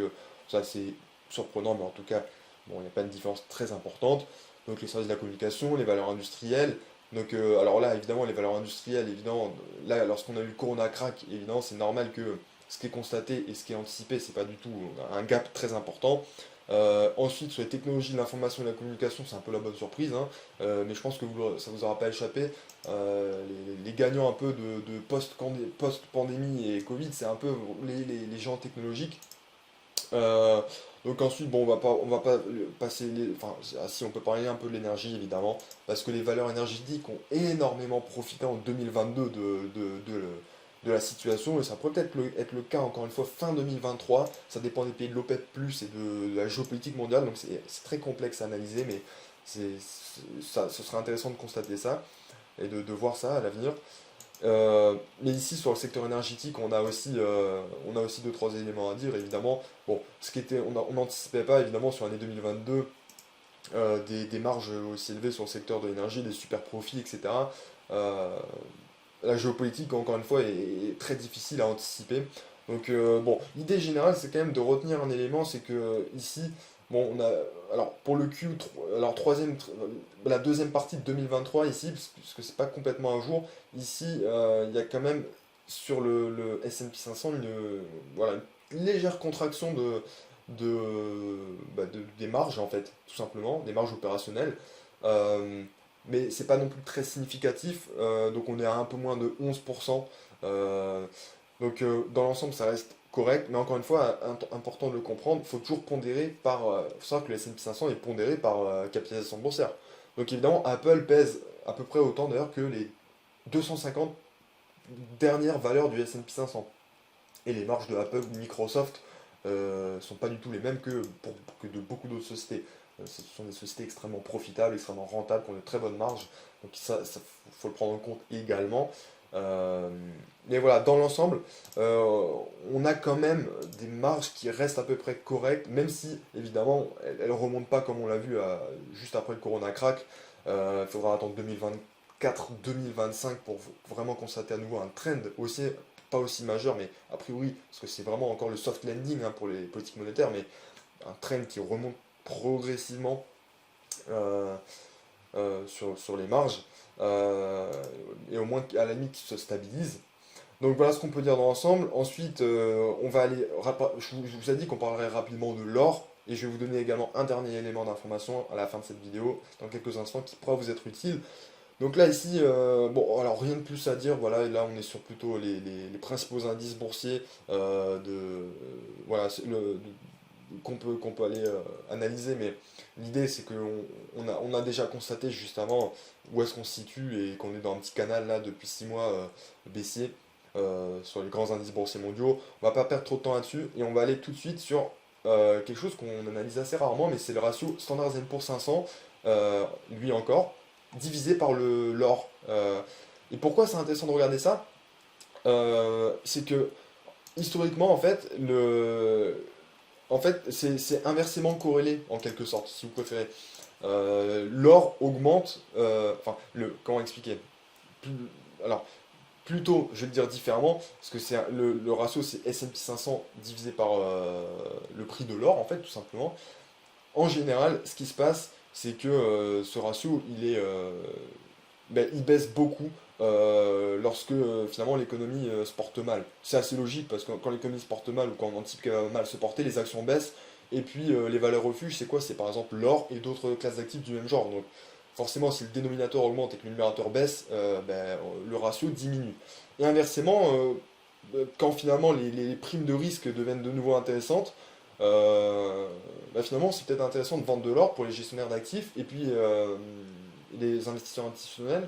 ça c'est surprenant, mais en tout cas, bon, il n'y a pas une différence très importante. Donc les services de la communication, les valeurs industrielles. Donc alors là, évidemment, les valeurs industrielles, évidemment, là, lorsqu'on a eu le Corona crack, évidemment, c'est normal que ce qui est constaté et ce qui est anticipé, c'est pas du tout un gap très important. Ensuite, sur les technologies de l'information et de la communication, c'est un peu la bonne surprise, hein. Mais je pense que ça vous aura pas échappé. Les gagnants un peu de post-pandémie et Covid, c'est un peu les géants technologiques. Euh, donc ensuite, bon, on va pas passer enfin, si on peut parler un peu de l'énergie évidemment, parce que les valeurs énergétiques ont énormément profité en 2022 de la situation, et ça pourrait peut-être être le cas encore une fois fin 2023. Ça dépend des pays de l'OPEP+, et de la géopolitique mondiale, donc c'est très complexe à analyser, mais ce serait intéressant de constater ça, et de voir ça à l'avenir. Mais ici, sur le secteur énergétique, on a aussi deux, trois éléments à dire, évidemment. Bon, on n'anticipait pas, évidemment, sur l'année 2022, des marges aussi élevées sur le secteur de l'énergie, des super profits, etc. Euh, la géopolitique, encore une fois, est très difficile à anticiper. Donc, bon, l'idée générale, c'est quand même de retenir un élément, c'est que ici, bon, alors pour le alors la deuxième partie de 2023 ici, puisque c'est pas complètement un jour, ici, il y a quand même sur le S&P 500 voilà, une légère contraction des marges, en fait, tout simplement, des marges opérationnelles. Euh, mais c'est pas non plus très significatif, donc on est à un peu moins de 11%. euh, donc dans l'ensemble ça reste correct, mais encore une fois, important de le comprendre, il faut toujours pondérer faut savoir que le S&P 500 est pondéré par capitalisation boursière. Donc évidemment, Apple pèse à peu près autant d'ailleurs que les 250 dernières valeurs du S&P 500. Et les marges de Apple ou Microsoft sont pas du tout les mêmes que de beaucoup d'autres sociétés. Ce sont des sociétés extrêmement profitables, extrêmement rentables, qui ont de très bonnes marges. Donc ça faut le prendre en compte également. Euh, mais voilà, dans l'ensemble, on a quand même des marges qui restent à peu près correctes, même si évidemment elles ne remontent pas comme on l'a vu juste après le Corona crack. Il faudra attendre 2024-2025 pour vraiment constater à nouveau un trend aussi, pas aussi majeur, mais a priori, parce que c'est vraiment encore le soft landing, hein, pour les politiques monétaires, mais un trend qui remonte progressivement euh, sur les marges, euh, et au moins à la limite qui se stabilise. Donc voilà ce qu'on peut dire dans l'ensemble. Ensuite, on va aller. Je vous ai dit qu'on parlerait rapidement de l'or, et je vais vous donner également un dernier élément d'information à la fin de cette vidéo, dans quelques instants, qui pourra vous être utile. Donc là, ici, bon, alors rien de plus à dire, voilà, et là on est sur plutôt les principaux indices boursiers voilà, qu'on peut aller analyser, mais l'idée c'est on a déjà constaté juste avant où est-ce qu'on se situe et qu'on est dans un petit canal là depuis 6 mois baissier sur les grands indices boursiers mondiaux. On va pas perdre trop de temps là-dessus et on va aller tout de suite sur quelque chose qu'on analyse assez rarement, mais c'est le ratio Standard & Poor's 500, lui encore, divisé par l'or. Et pourquoi c'est intéressant de regarder ça? C'est que historiquement, en fait, c'est inversement corrélé en quelque sorte, si vous préférez. L'or augmente, enfin, comment expliquer? Plus- alors, plutôt, je vais le dire différemment, parce que le ratio c'est S&P 500 divisé par le prix de l'or, en fait, tout simplement. En général, ce qui se passe, c'est que ce ratio, il baisse beaucoup lorsque finalement l'économie se porte mal. C'est assez logique parce que quand l'économie se porte mal ou quand on anticipe qu'elle va mal se porter, les actions baissent. Et puis les valeurs refuges, c'est quoi? C'est par exemple l'or et d'autres classes d'actifs du même genre. Donc forcément, si le dénominateur augmente et que le numérateur baisse, le ratio diminue. Et inversement, quand finalement les primes de risque deviennent de nouveau intéressantes, finalement c'est peut-être intéressant de vendre de l'or pour les gestionnaires d'actifs et puis les investisseurs institutionnels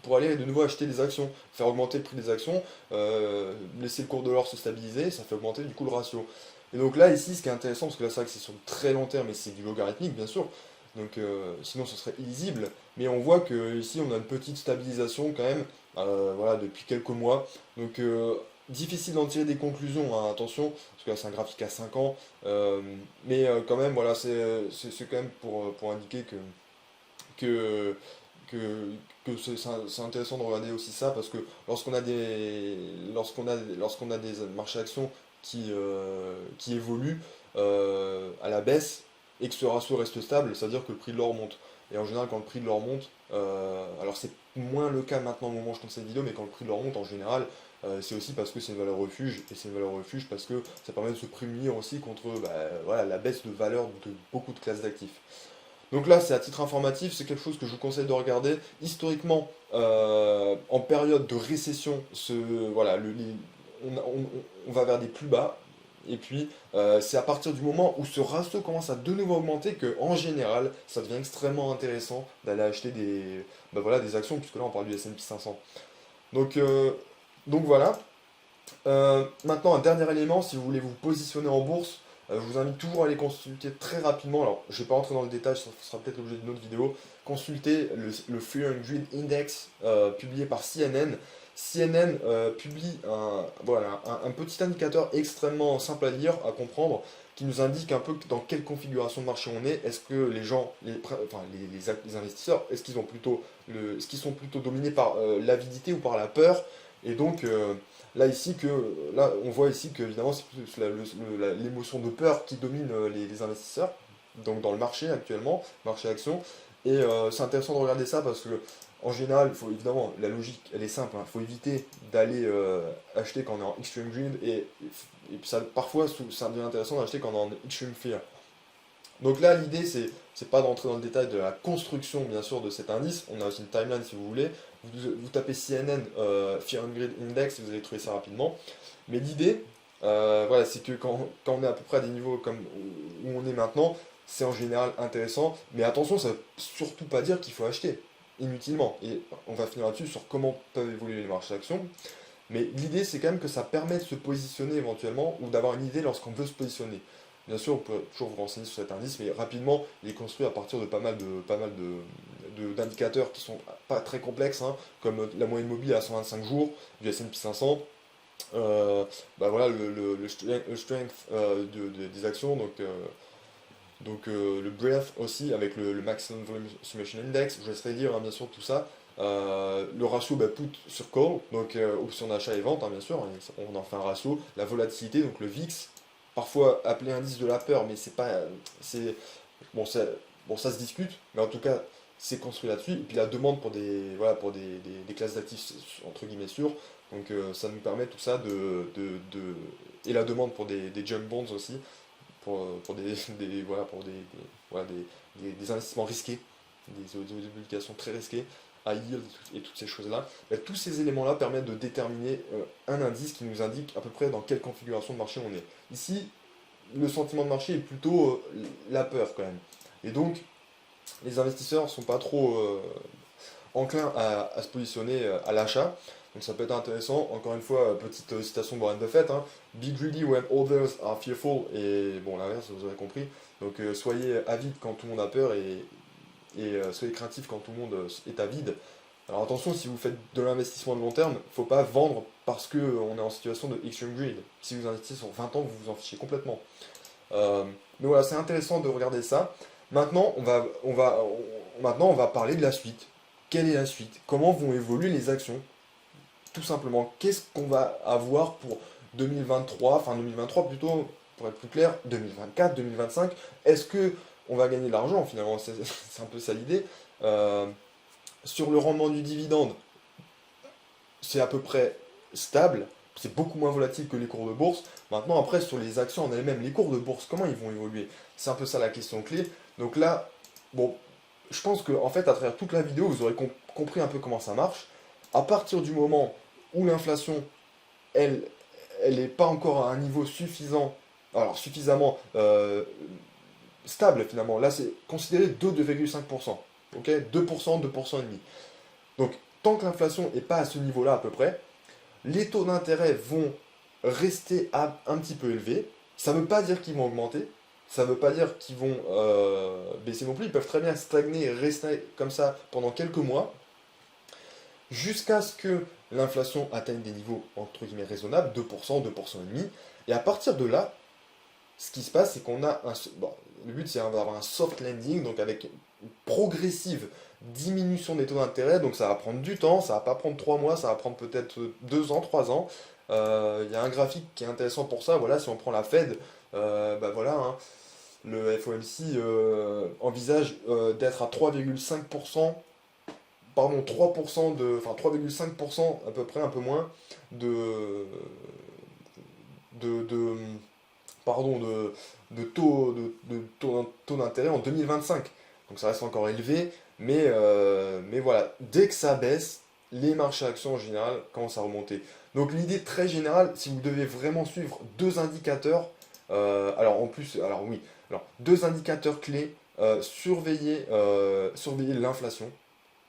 pour aller de nouveau acheter des actions, faire augmenter le prix des actions, laisser le cours de l'or se stabiliser, ça fait augmenter du coup le ratio. Et donc là, ici, ce qui est intéressant, parce que là, c'est vrai que c'est sur le très long terme et c'est du logarithmique, bien sûr, donc sinon ce serait illisible, mais on voit que ici, on a une petite stabilisation quand même, voilà, depuis quelques mois. Donc difficile d'en tirer des conclusions, hein, attention, parce que là, c'est un graphique à 5 ans, euh, mais quand même, voilà, c'est quand même pour indiquer que, que, que c'est intéressant de regarder aussi ça parce que lorsqu'on a des marchés actions qui évoluent à la baisse et que ce ratio reste stable, ça veut dire que le prix de l'or monte. Et en général, quand le prix de l'or monte, alors c'est moins le cas maintenant au moment où je tourne cette vidéo, mais quand le prix de l'or monte en général, c'est aussi parce que c'est une valeur refuge, et c'est une valeur refuge parce que ça permet de se prémunir aussi contre bah, voilà, la baisse de valeur de beaucoup de classes d'actifs. Donc là, c'est à titre informatif, c'est quelque chose que je vous conseille de regarder. Historiquement, en période de récession, voilà, on va vers des plus bas. Et puis, c'est à partir du moment où ce ratio commence à de nouveau augmenter que, en général, ça devient extrêmement intéressant d'aller acheter bah voilà, des actions, puisque là, on parle du S&P 500. Donc, euh, donc voilà. Maintenant, un dernier élément, si vous voulez vous positionner en bourse, je vous invite toujours à aller consulter très rapidement. Alors, je ne vais pas rentrer dans le détail, ça sera peut-être l'objet d'une autre vidéo. Consultez le Fear and Greed Index publié par CNN. CNN publie voilà, un petit indicateur extrêmement simple à lire, à comprendre, qui nous indique un peu dans quelle configuration de marché on est. Est-ce que les gens, enfin, les investisseurs, est-ce qu'ils sont plutôt dominés par l'avidité ou par la peur? Et donc, là, on voit ici que évidemment c'est plus l'émotion de peur qui domine les investisseurs, donc dans le marché actuellement, marché action. Et c'est intéressant de regarder ça parce que en général, il faut évidemment la logique, elle est simple, il faut éviter d'aller acheter quand on est en extreme greed et puis ça, parfois ça devient intéressant d'acheter quand on est en extreme fear. Donc là, l'idée, c'est pas d'entrer dans le détail de la construction, bien sûr, de cet indice. On a aussi une timeline si vous voulez. Vous tapez CNN Fear and Greed Index et vous allez trouver ça rapidement. Mais l'idée, voilà, c'est que quand on est à peu près à des niveaux comme où on est maintenant, c'est en général intéressant. Mais attention, ça ne veut surtout pas dire qu'il faut acheter inutilement. Et on va finir là-dessus sur comment peuvent évoluer les marchés d'actions. Mais l'idée, c'est quand même que ça permet de se positionner éventuellement ou d'avoir une idée lorsqu'on veut se positionner. Bien sûr, vous pouvez toujours vous renseigner sur cet indice, mais rapidement, il est construit à partir de d'indicateurs qui sont pas très complexes, hein, comme la moyenne mobile à 125 jours du S&P 500, bah voilà, le strength des actions, le breadth aussi avec le maximum volume summation index, je laisserai lire hein, bien sûr tout ça. Le ratio bah, put sur call, donc option d'achat et vente, hein, bien sûr, on en fait un ratio. La volatilité, donc le VIX, parfois appelé indice de la peur, mais c'est pas. C'est, bon, ça se discute, mais en tout cas, c'est construit là-dessus. Et puis la demande pour voilà, pour des classes d'actifs entre guillemets sûres, donc ça nous permet tout ça et la demande pour des junk bonds aussi, pour voilà, voilà, des investissements risqués, des obligations très risquées, à yield et toutes ces choses-là. Et tous ces éléments-là permettent de déterminer un indice qui nous indique à peu près dans quelle configuration de marché on est. Ici, le sentiment de marché est plutôt la peur quand même. Et donc, les investisseurs ne sont pas trop enclins à se positionner à l'achat. Donc ça peut être intéressant. Encore une fois, petite citation de Warren Buffett, hein. Be greedy when others are fearful. Et bon, l'inverse, vous aurez compris. Donc soyez avide quand tout le monde a peur et soyez craintif quand tout le monde est avide. Alors attention, si vous faites de l'investissement de long terme, il ne faut pas vendre parce qu'on est en situation de extreme greed. Si vous investissez sur 20 ans, vous vous en fichez complètement. Mais voilà, c'est intéressant de regarder ça. Maintenant, maintenant, on va parler de la suite. Quelle est la suite? Comment vont évoluer les actions? Tout simplement, qu'est-ce qu'on va avoir pour 2023, enfin 2023 plutôt, pour être plus clair, 2024, 2025? Est-ce que on va gagner de l'argent finalement? C'est un peu ça l'idée. Euh, sur le rendement du dividende, c'est à peu près stable, c'est beaucoup moins volatile que les cours de bourse. Maintenant, après, sur les actions en elles-mêmes, les cours de bourse, comment ils vont évoluer? C'est un peu ça la question clé. Donc là, bon, je pense que en fait, à travers toute la vidéo, vous aurez compris un peu comment ça marche. À partir du moment où l'inflation, elle, elle n'est pas encore à un niveau suffisant, alors suffisamment stable finalement, là c'est considéré 2,5%. Ok, 2%, 2,5%. Donc, tant que l'inflation n'est pas à ce niveau-là à peu près, les taux d'intérêt vont rester un petit peu élevés. Ça ne veut pas dire qu'ils vont augmenter, ça ne veut pas dire qu'ils vont baisser non plus, ils peuvent très bien stagner et rester comme ça pendant quelques mois, jusqu'à ce que l'inflation atteigne des niveaux entre guillemets raisonnables, 2%, 2,5%, et à partir de là, ce qui se passe, c'est qu'on a un... Bon, le but, c'est d'avoir un soft landing, donc avec une progressive diminution des taux d'intérêt, donc ça va prendre du temps, ça va pas prendre 3 mois, ça va prendre peut-être 2 ans, 3 ans. Il y a un graphique qui est intéressant pour ça, voilà, si on prend la Fed, bah voilà, hein, le FOMC envisage d'être à 3,5%, pardon, 3% enfin 3,5% à peu près, un peu moins, de, de, pardon, taux d'intérêt en 2025. Donc ça reste encore élevé, mais voilà, dès que ça baisse, les marchés actions en général commencent à remonter. Donc l'idée très générale, si vous devez vraiment suivre deux indicateurs, alors en plus, alors oui, alors deux indicateurs clés, surveiller l'inflation.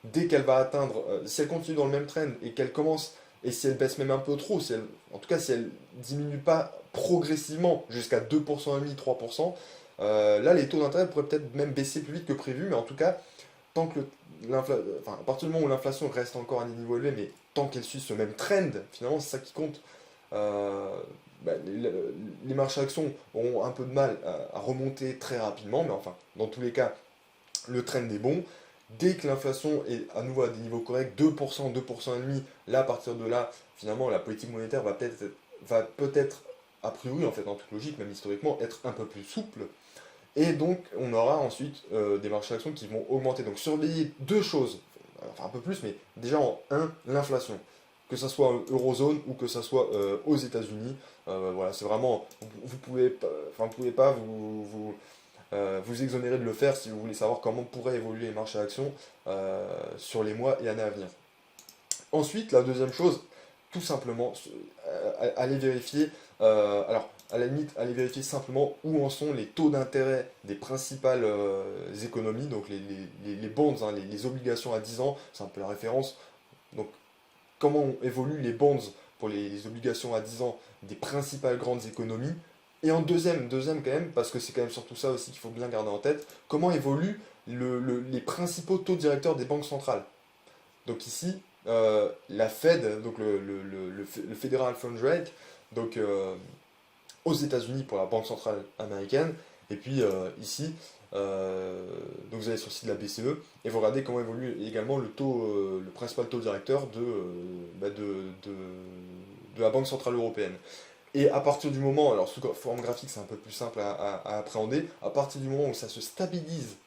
Dès qu'elle va atteindre, si elle continue dans le même trend et qu'elle commence, et si elle baisse même un peu trop, en tout cas si elle diminue pas progressivement jusqu'à 2,5%, 3%, là les taux d'intérêt pourraient peut-être même baisser plus vite que prévu, mais en tout cas, tant que enfin, à partir du moment où l'inflation reste encore à des niveaux élevés, mais tant qu'elle suit ce même trend, finalement c'est ça qui compte, euh, bah, les marchés actions auront un peu de mal à remonter très rapidement, mais enfin, dans tous les cas, le trend est bon. Dès que l'inflation est à nouveau à des niveaux corrects, 2%, 2,5%, là à partir de là, finalement la politique monétaire va peut-être, a priori en fait en toute logique, même historiquement, être un peu plus souple. Et donc on aura ensuite des marchés actions qui vont augmenter. Donc surveiller deux choses, enfin un peu plus, mais déjà en un, l'inflation. Que ça soit eurozone ou que ça soit aux États-Unis. Voilà, c'est vraiment, vous pouvez, enfin, vous pouvez pas vous exonérer de le faire si vous voulez savoir comment pourraient évoluer les marchés actions sur les mois et années à venir. Ensuite, la deuxième chose, tout simplement, aller vérifier, alors à la limite, aller vérifier simplement où en sont les taux d'intérêt des principales économies, donc les bonds, hein, les obligations à 10 ans, c'est un peu la référence. Donc comment évoluent les bonds pour les obligations à 10 ans des principales grandes économies. Et en deuxième quand même, parce que c'est quand même surtout ça aussi qu'il faut bien garder en tête, comment évoluent les principaux taux directeurs des banques centrales. Donc ici, la Fed, donc le Federal Funds Rate, donc aux États-Unis pour la Banque centrale américaine, et puis ici, donc vous allez sur le site de la BCE, et vous regardez comment évolue également le principal taux directeur de la Banque centrale européenne. Et à partir du moment, alors sous forme graphique c'est un peu plus simple à appréhender, à partir du moment où ça se stabilise,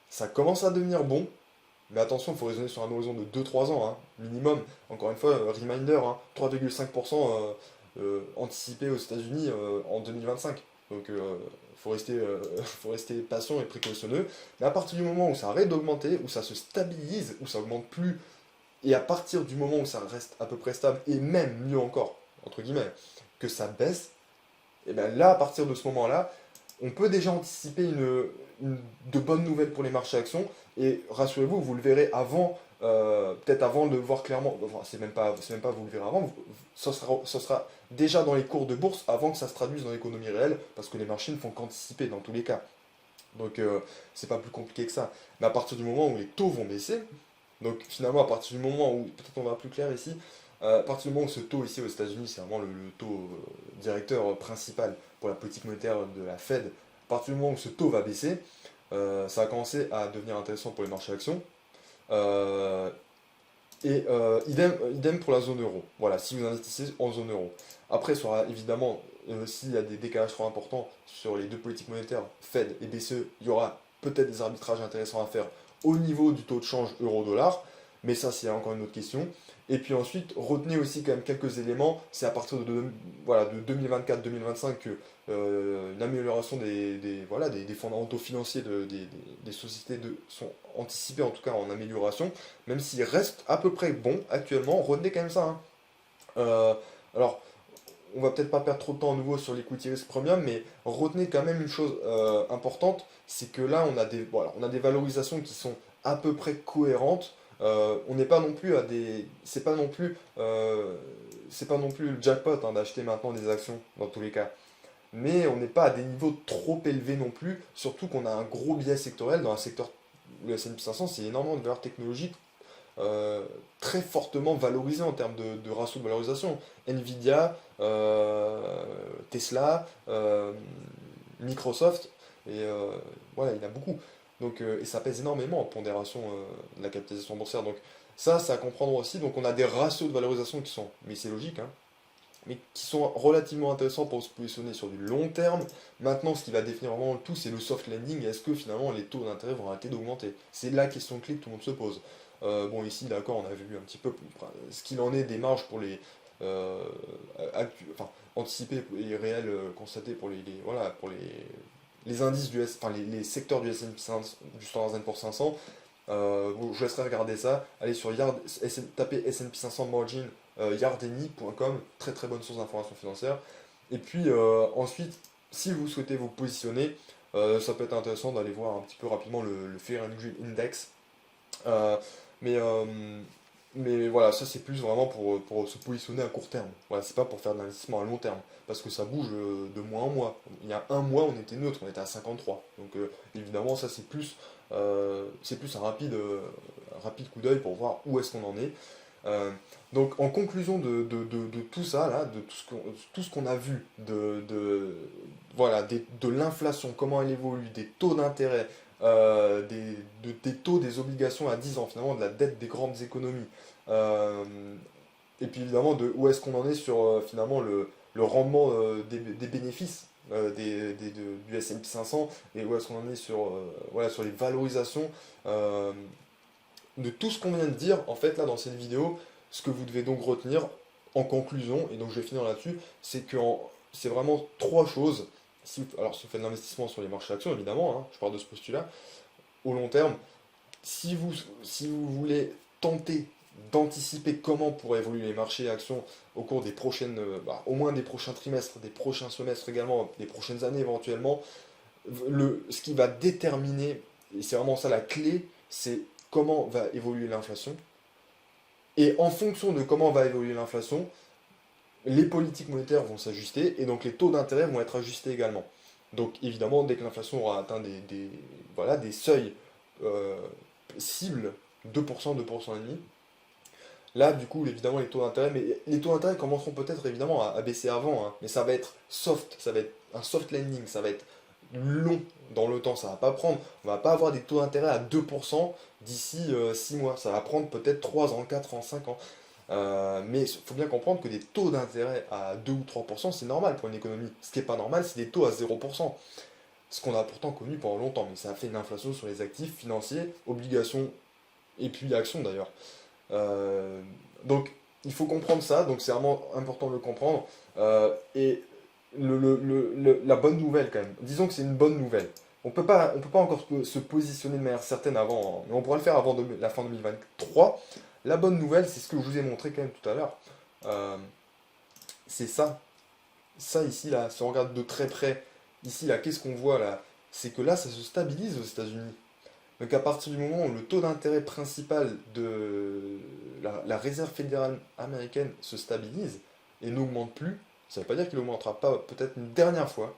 ça commence à devenir bon, mais attention, il faut raisonner sur un horizon de 2-3 ans, hein, minimum. Encore une fois, reminder, hein, 3,5% anticipé aux États-Unis en 2025. Donc faut rester patient et précautionneux. Mais à partir du moment où ça arrête d'augmenter, où ça se stabilise, où ça augmente plus, et à partir du moment où ça reste à peu près stable, et même mieux encore, entre guillemets, que ça baisse, et bien là, à partir de ce moment-là, on peut déjà anticiper de bonnes nouvelles pour les marchés actions. Et rassurez-vous, vous le verrez avant, peut-être avant de le voir clairement. Enfin, c'est même pas vous le verrez avant. Ça sera déjà dans les cours de bourse avant que ça se traduise dans l'économie réelle, parce que les marchés ne font qu'anticiper dans tous les cas. Donc c'est pas plus compliqué que ça. Mais à partir du moment où les taux vont baisser, donc finalement à partir du moment où, peut-être on va plus clair ici, à partir du moment où ce taux ici aux États-Unis, c'est vraiment le taux directeur principal pour la politique monétaire de la Fed, à partir du moment où ce taux va baisser, ça va commencer à devenir intéressant pour les marchés actions. Euh, idem pour la zone euro. Voilà, si vous investissez en zone euro. Après, il sera évidemment, s'il y a des décalages trop importants sur les deux politiques monétaires, Fed et BCE, il y aura peut-être des arbitrages intéressants à faire au niveau du taux de change euro-dollar, mais ça c'est encore une autre question. Et puis ensuite, retenez aussi quand même quelques éléments, c'est à partir voilà, de 2024-2025 que une amélioration voilà, des fondamentaux financiers des sociétés sont anticipés en tout cas en amélioration, même s'ils restent à peu près bons actuellement, retenez quand même ça, hein. Euh, alors, on va peut-être pas perdre trop de temps à nouveau sur l'equity risk premium, mais retenez quand même une chose importante, c'est que là voilà, on a des valorisations qui sont à peu près cohérentes. On n'est pas non plus à des, c'est pas non plus le jackpot hein, d'acheter maintenant des actions dans tous les cas. mais on n'est pas à des niveaux trop élevés non plus, surtout qu'on a un gros biais sectoriel dans un secteur, le S&P 500, c'est énormément de valeurs technologiques euh, très fortement valorisées en termes de ratio de valorisation. Nvidia, Tesla, Microsoft, et voilà, il y en a beaucoup. Donc, et ça pèse énormément en pondération de la capitalisation boursière. Donc ça, c'est à comprendre aussi. Donc on a des ratios de valorisation qui sont, mais c'est logique, hein, mais qui sont relativement intéressants pour se positionner sur du long terme. Maintenant, ce qui va définir vraiment le tout, c'est le soft landing. Est-ce que finalement les taux d'intérêt vont arrêter d'augmenter? C'est la question clé que tout le monde se pose. Bon, ici, d'accord, on avait vu un petit peu ce qu'il en est des marges pour les enfin, anticipées et réelles constatées pour voilà, pour les indices enfin, les secteurs du S&P 500, du Standard Poor's 500. Bon, je laisserai regarder ça. Allez sur tapez S&P 500 margin yardeni.com, très très bonne source d'information financière. Et puis ensuite, si vous souhaitez vous positionner, ça peut être intéressant d'aller voir un petit peu rapidement le Fear and Greed Index. Euh, mais, euh, mais voilà, ça c'est plus vraiment pour se positionner à court terme. Voilà, c'est pas pour faire de l'investissement à long terme, parce que ça bouge de mois en mois. Il y a un mois, on était neutre, on était à 53. Donc évidemment, ça c'est plus un rapide coup d'œil pour voir où est-ce qu'on en est. Euh, donc en conclusion de tout ça, là, de tout ce qu'on a vu, voilà, de l'inflation, comment elle évolue, des taux d'intérêt, des taux des obligations à 10 ans, finalement de la dette des grandes économies, euh, et puis évidemment de où est-ce qu'on en est sur finalement le rendement des bénéfices du S&P 500, et où est-ce qu'on en est sur, voilà, sur les valorisations. euh, de tout ce qu'on vient de dire, en fait, là, dans cette vidéo, ce que vous devez donc retenir en conclusion, et donc je vais finir là-dessus, c'est que c'est vraiment trois choses. Alors, si vous faites de l'investissement sur les marchés actions, évidemment, hein, je parle de ce postulat, au long terme, si vous, si vous voulez tenter d'anticiper comment pourraient évoluer les marchés actions au cours des prochaines, au moins des prochains trimestres, des prochains semestres également, des prochaines années éventuellement, ce qui va déterminer, et c'est vraiment ça la clé, c'est comment va évoluer l'inflation. Et en fonction de comment va évoluer l'inflation, les politiques monétaires vont s'ajuster et donc les taux d'intérêt vont être ajustés également. Donc évidemment, dès que l'inflation aura atteint voilà, des seuils euh, cibles, 2%, 2% et demi, là du coup évidemment les taux d'intérêt, mais les taux d'intérêt commenceront peut-être évidemment à baisser avant, hein, mais ça va être soft, ça va être un soft landing, ça va être long dans le temps, ça va pas prendre, on va pas avoir des taux d'intérêt à 2% d'ici 6 mois, ça va prendre peut-être 3 ans, 4 ans, 5 ans. Mais il faut bien comprendre que des taux d'intérêt à 2 ou 3%, c'est normal pour une économie. Ce qui n'est pas normal, c'est des taux à 0%. Ce qu'on a pourtant connu pendant longtemps, mais ça a fait une inflation sur les actifs financiers, obligations et puis actions d'ailleurs. Euh, donc il faut comprendre ça, donc c'est vraiment important de le comprendre. Et la bonne nouvelle quand même, disons que c'est une bonne nouvelle. On peut pas encore se positionner de manière certaine avant, hein, mais on pourra le faire avant la fin 2023. La bonne nouvelle, c'est ce que je vous ai montré quand même tout à l'heure. Euh, c'est ça. Ça ici, là, si on regarde de très près, ici, là, qu'est-ce qu'on voit là? C'est que là, ça se stabilise aux États-Unis. Donc à partir du moment où le taux d'intérêt principal de la réserve fédérale américaine se stabilise et n'augmente plus, ça ne veut pas dire qu'il n'augmentera pas peut-être une dernière fois,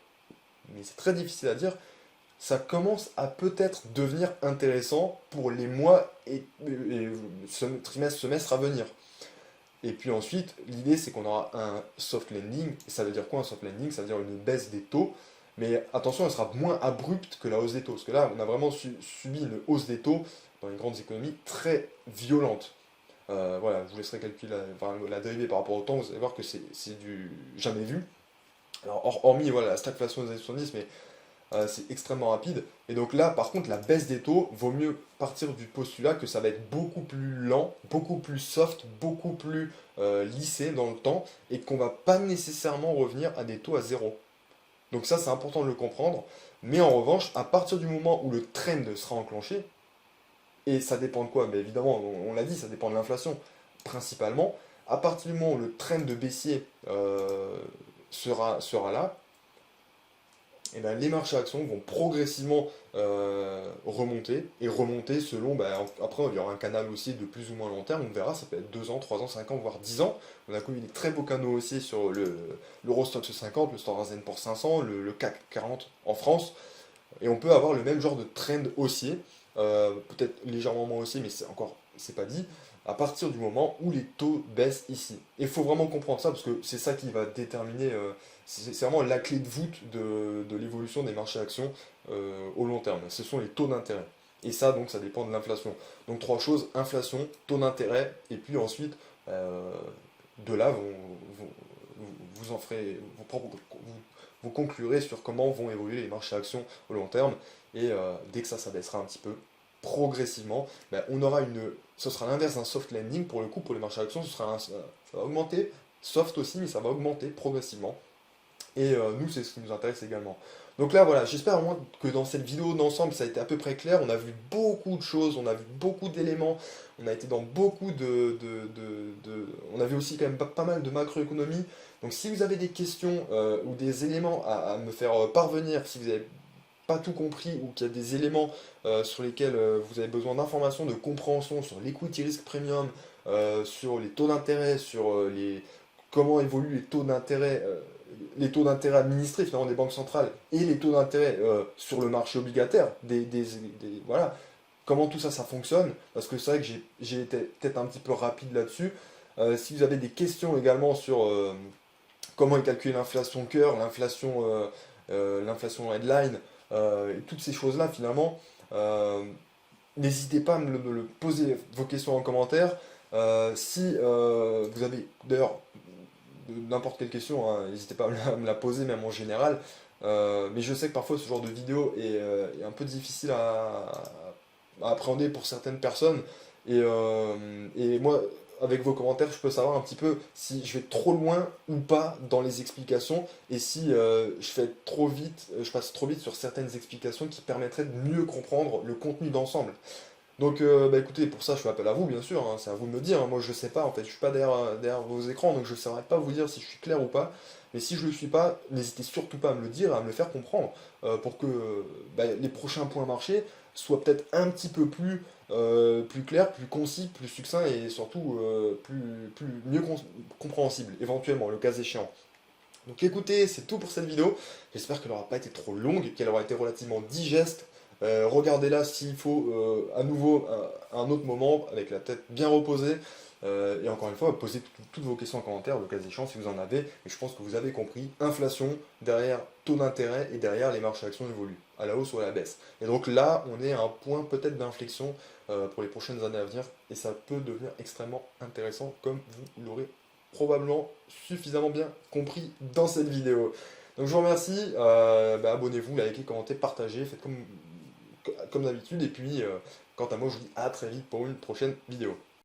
mais c'est très difficile à dire, ça commence à peut-être devenir intéressant pour les mois et trimestres, semestres à venir. Et puis ensuite, l'idée c'est qu'on aura un soft landing. Ça veut dire quoi un soft landing? Ça veut dire une baisse des taux. Mais attention, elle sera moins abrupte que la hausse des taux. Parce que là, on a vraiment subi une hausse des taux dans les grandes économies très violente. Voilà, je vous laisserai calculer la dérivée par rapport au temps. Vous allez voir que c'est du jamais vu. Alors, hormis voilà, la stagflation des années 70, mais c'est extrêmement rapide. Et donc là, par contre, la baisse des taux, vaut mieux partir du postulat que ça va être beaucoup plus lent, beaucoup plus soft, beaucoup plus lissé dans le temps, et qu'on va pas nécessairement revenir à des taux à zéro. Donc ça, c'est important de le comprendre. Mais en revanche, à partir du moment où le trend sera enclenché, et ça dépend de quoi? Mais évidemment, on l'a dit, ça dépend de l'inflation, principalement. À partir du moment où le trend de baissier sera là, et ben, les marchés actions vont progressivement remonter, et remonter selon, ben, après il y aura un canal aussi de plus ou moins long terme, on verra, ça peut être 2 ans, 3 ans, 5 ans, voire 10 ans. On a connu des très beaux canaux aussi sur l'Eurostoxx 50, le Standard & Poor's 500, le CAC 40 en France, et on peut avoir le même genre de trend haussier, peut-être légèrement moins haussier, mais c'est pas dit, à partir du moment où les taux baissent ici. Et il faut vraiment comprendre ça, parce que c'est ça qui va déterminer, c'est vraiment la clé de voûte de l'évolution des marchés actions au long terme. Ce sont les taux d'intérêt. Et ça, donc, ça dépend de l'inflation. Donc, trois choses, inflation, taux d'intérêt, et puis ensuite, de là, vous en ferez, vous conclurez sur comment vont évoluer les marchés actions au long terme. Et dès que ça baissera un petit peu, progressivement, ben, ce sera l'inverse d'un soft landing. Pour le coup, pour les marchés actions, ça va augmenter, soft aussi, mais ça va augmenter progressivement. Et nous, c'est ce qui nous intéresse également. Donc là, voilà, j'espère au moins que dans cette vidéo d'ensemble, ça a été à peu près clair. On a vu beaucoup de choses, on a vu beaucoup d'éléments, on a été dans beaucoup on a vu aussi quand même pas mal de macroéconomie. Donc si vous avez des questions ou des éléments à me faire parvenir, si vous n'avez pas tout compris ou qu'il y a des éléments sur lesquels vous avez besoin d'informations, de compréhension sur l'equity risk premium, sur les taux d'intérêt, sur comment évoluent les taux d'intérêt administrés finalement des banques centrales et les taux d'intérêt sur le marché obligataire, voilà, comment tout ça, ça fonctionne, parce que c'est vrai que j'ai été peut-être un petit peu rapide là-dessus. Si vous avez des questions également sur comment est calculée l'inflation cœur, l'inflation headline, et toutes ces choses-là finalement, n'hésitez pas à me le poser vos questions en commentaire. Si vous avez d'ailleurs n'importe quelle question, hein, n'hésitez pas à me la poser, même en général. Mais je sais que parfois ce genre de vidéo est un peu difficile à appréhender pour certaines personnes. Et moi, avec vos commentaires, je peux savoir un petit peu si je vais trop loin ou pas dans les explications, et si je passe trop vite sur certaines explications qui permettraient de mieux comprendre le contenu d'ensemble. Donc, bah écoutez, pour ça, je fais appel à vous, bien sûr, hein, c'est à vous de me dire, hein. Moi, je sais pas, en fait, je suis pas derrière vos écrans, donc je ne saurais pas vous dire si je suis clair ou pas. Mais si je le suis pas, n'hésitez surtout pas à me le dire, à me le faire comprendre, pour que bah, les prochains points marchés soient peut-être un petit peu plus clairs, plus concis, plus succincts et surtout mieux compréhensibles, éventuellement, le cas échéant. Donc écoutez, c'est tout pour cette vidéo. J'espère qu'elle n'aura pas été trop longue, qu'elle aura été relativement digeste. Regardez-la s'il faut à nouveau un autre moment, avec la tête bien reposée. Et encore une fois, posez toutes vos questions en commentaire, le cas échéant, si vous en avez. Et je pense que vous avez compris, inflation, derrière taux d'intérêt, et derrière les marchés actions évoluent, à la hausse ou à la baisse. Et donc là, on est à un point peut-être d'inflexion pour les prochaines années à venir. Et ça peut devenir extrêmement intéressant, comme vous l'aurez probablement suffisamment bien compris dans cette vidéo. Donc je vous remercie, bah, abonnez-vous, likez, commentez, partagez, faites comme d'habitude, et puis quant à moi je vous dis à très vite pour une prochaine vidéo.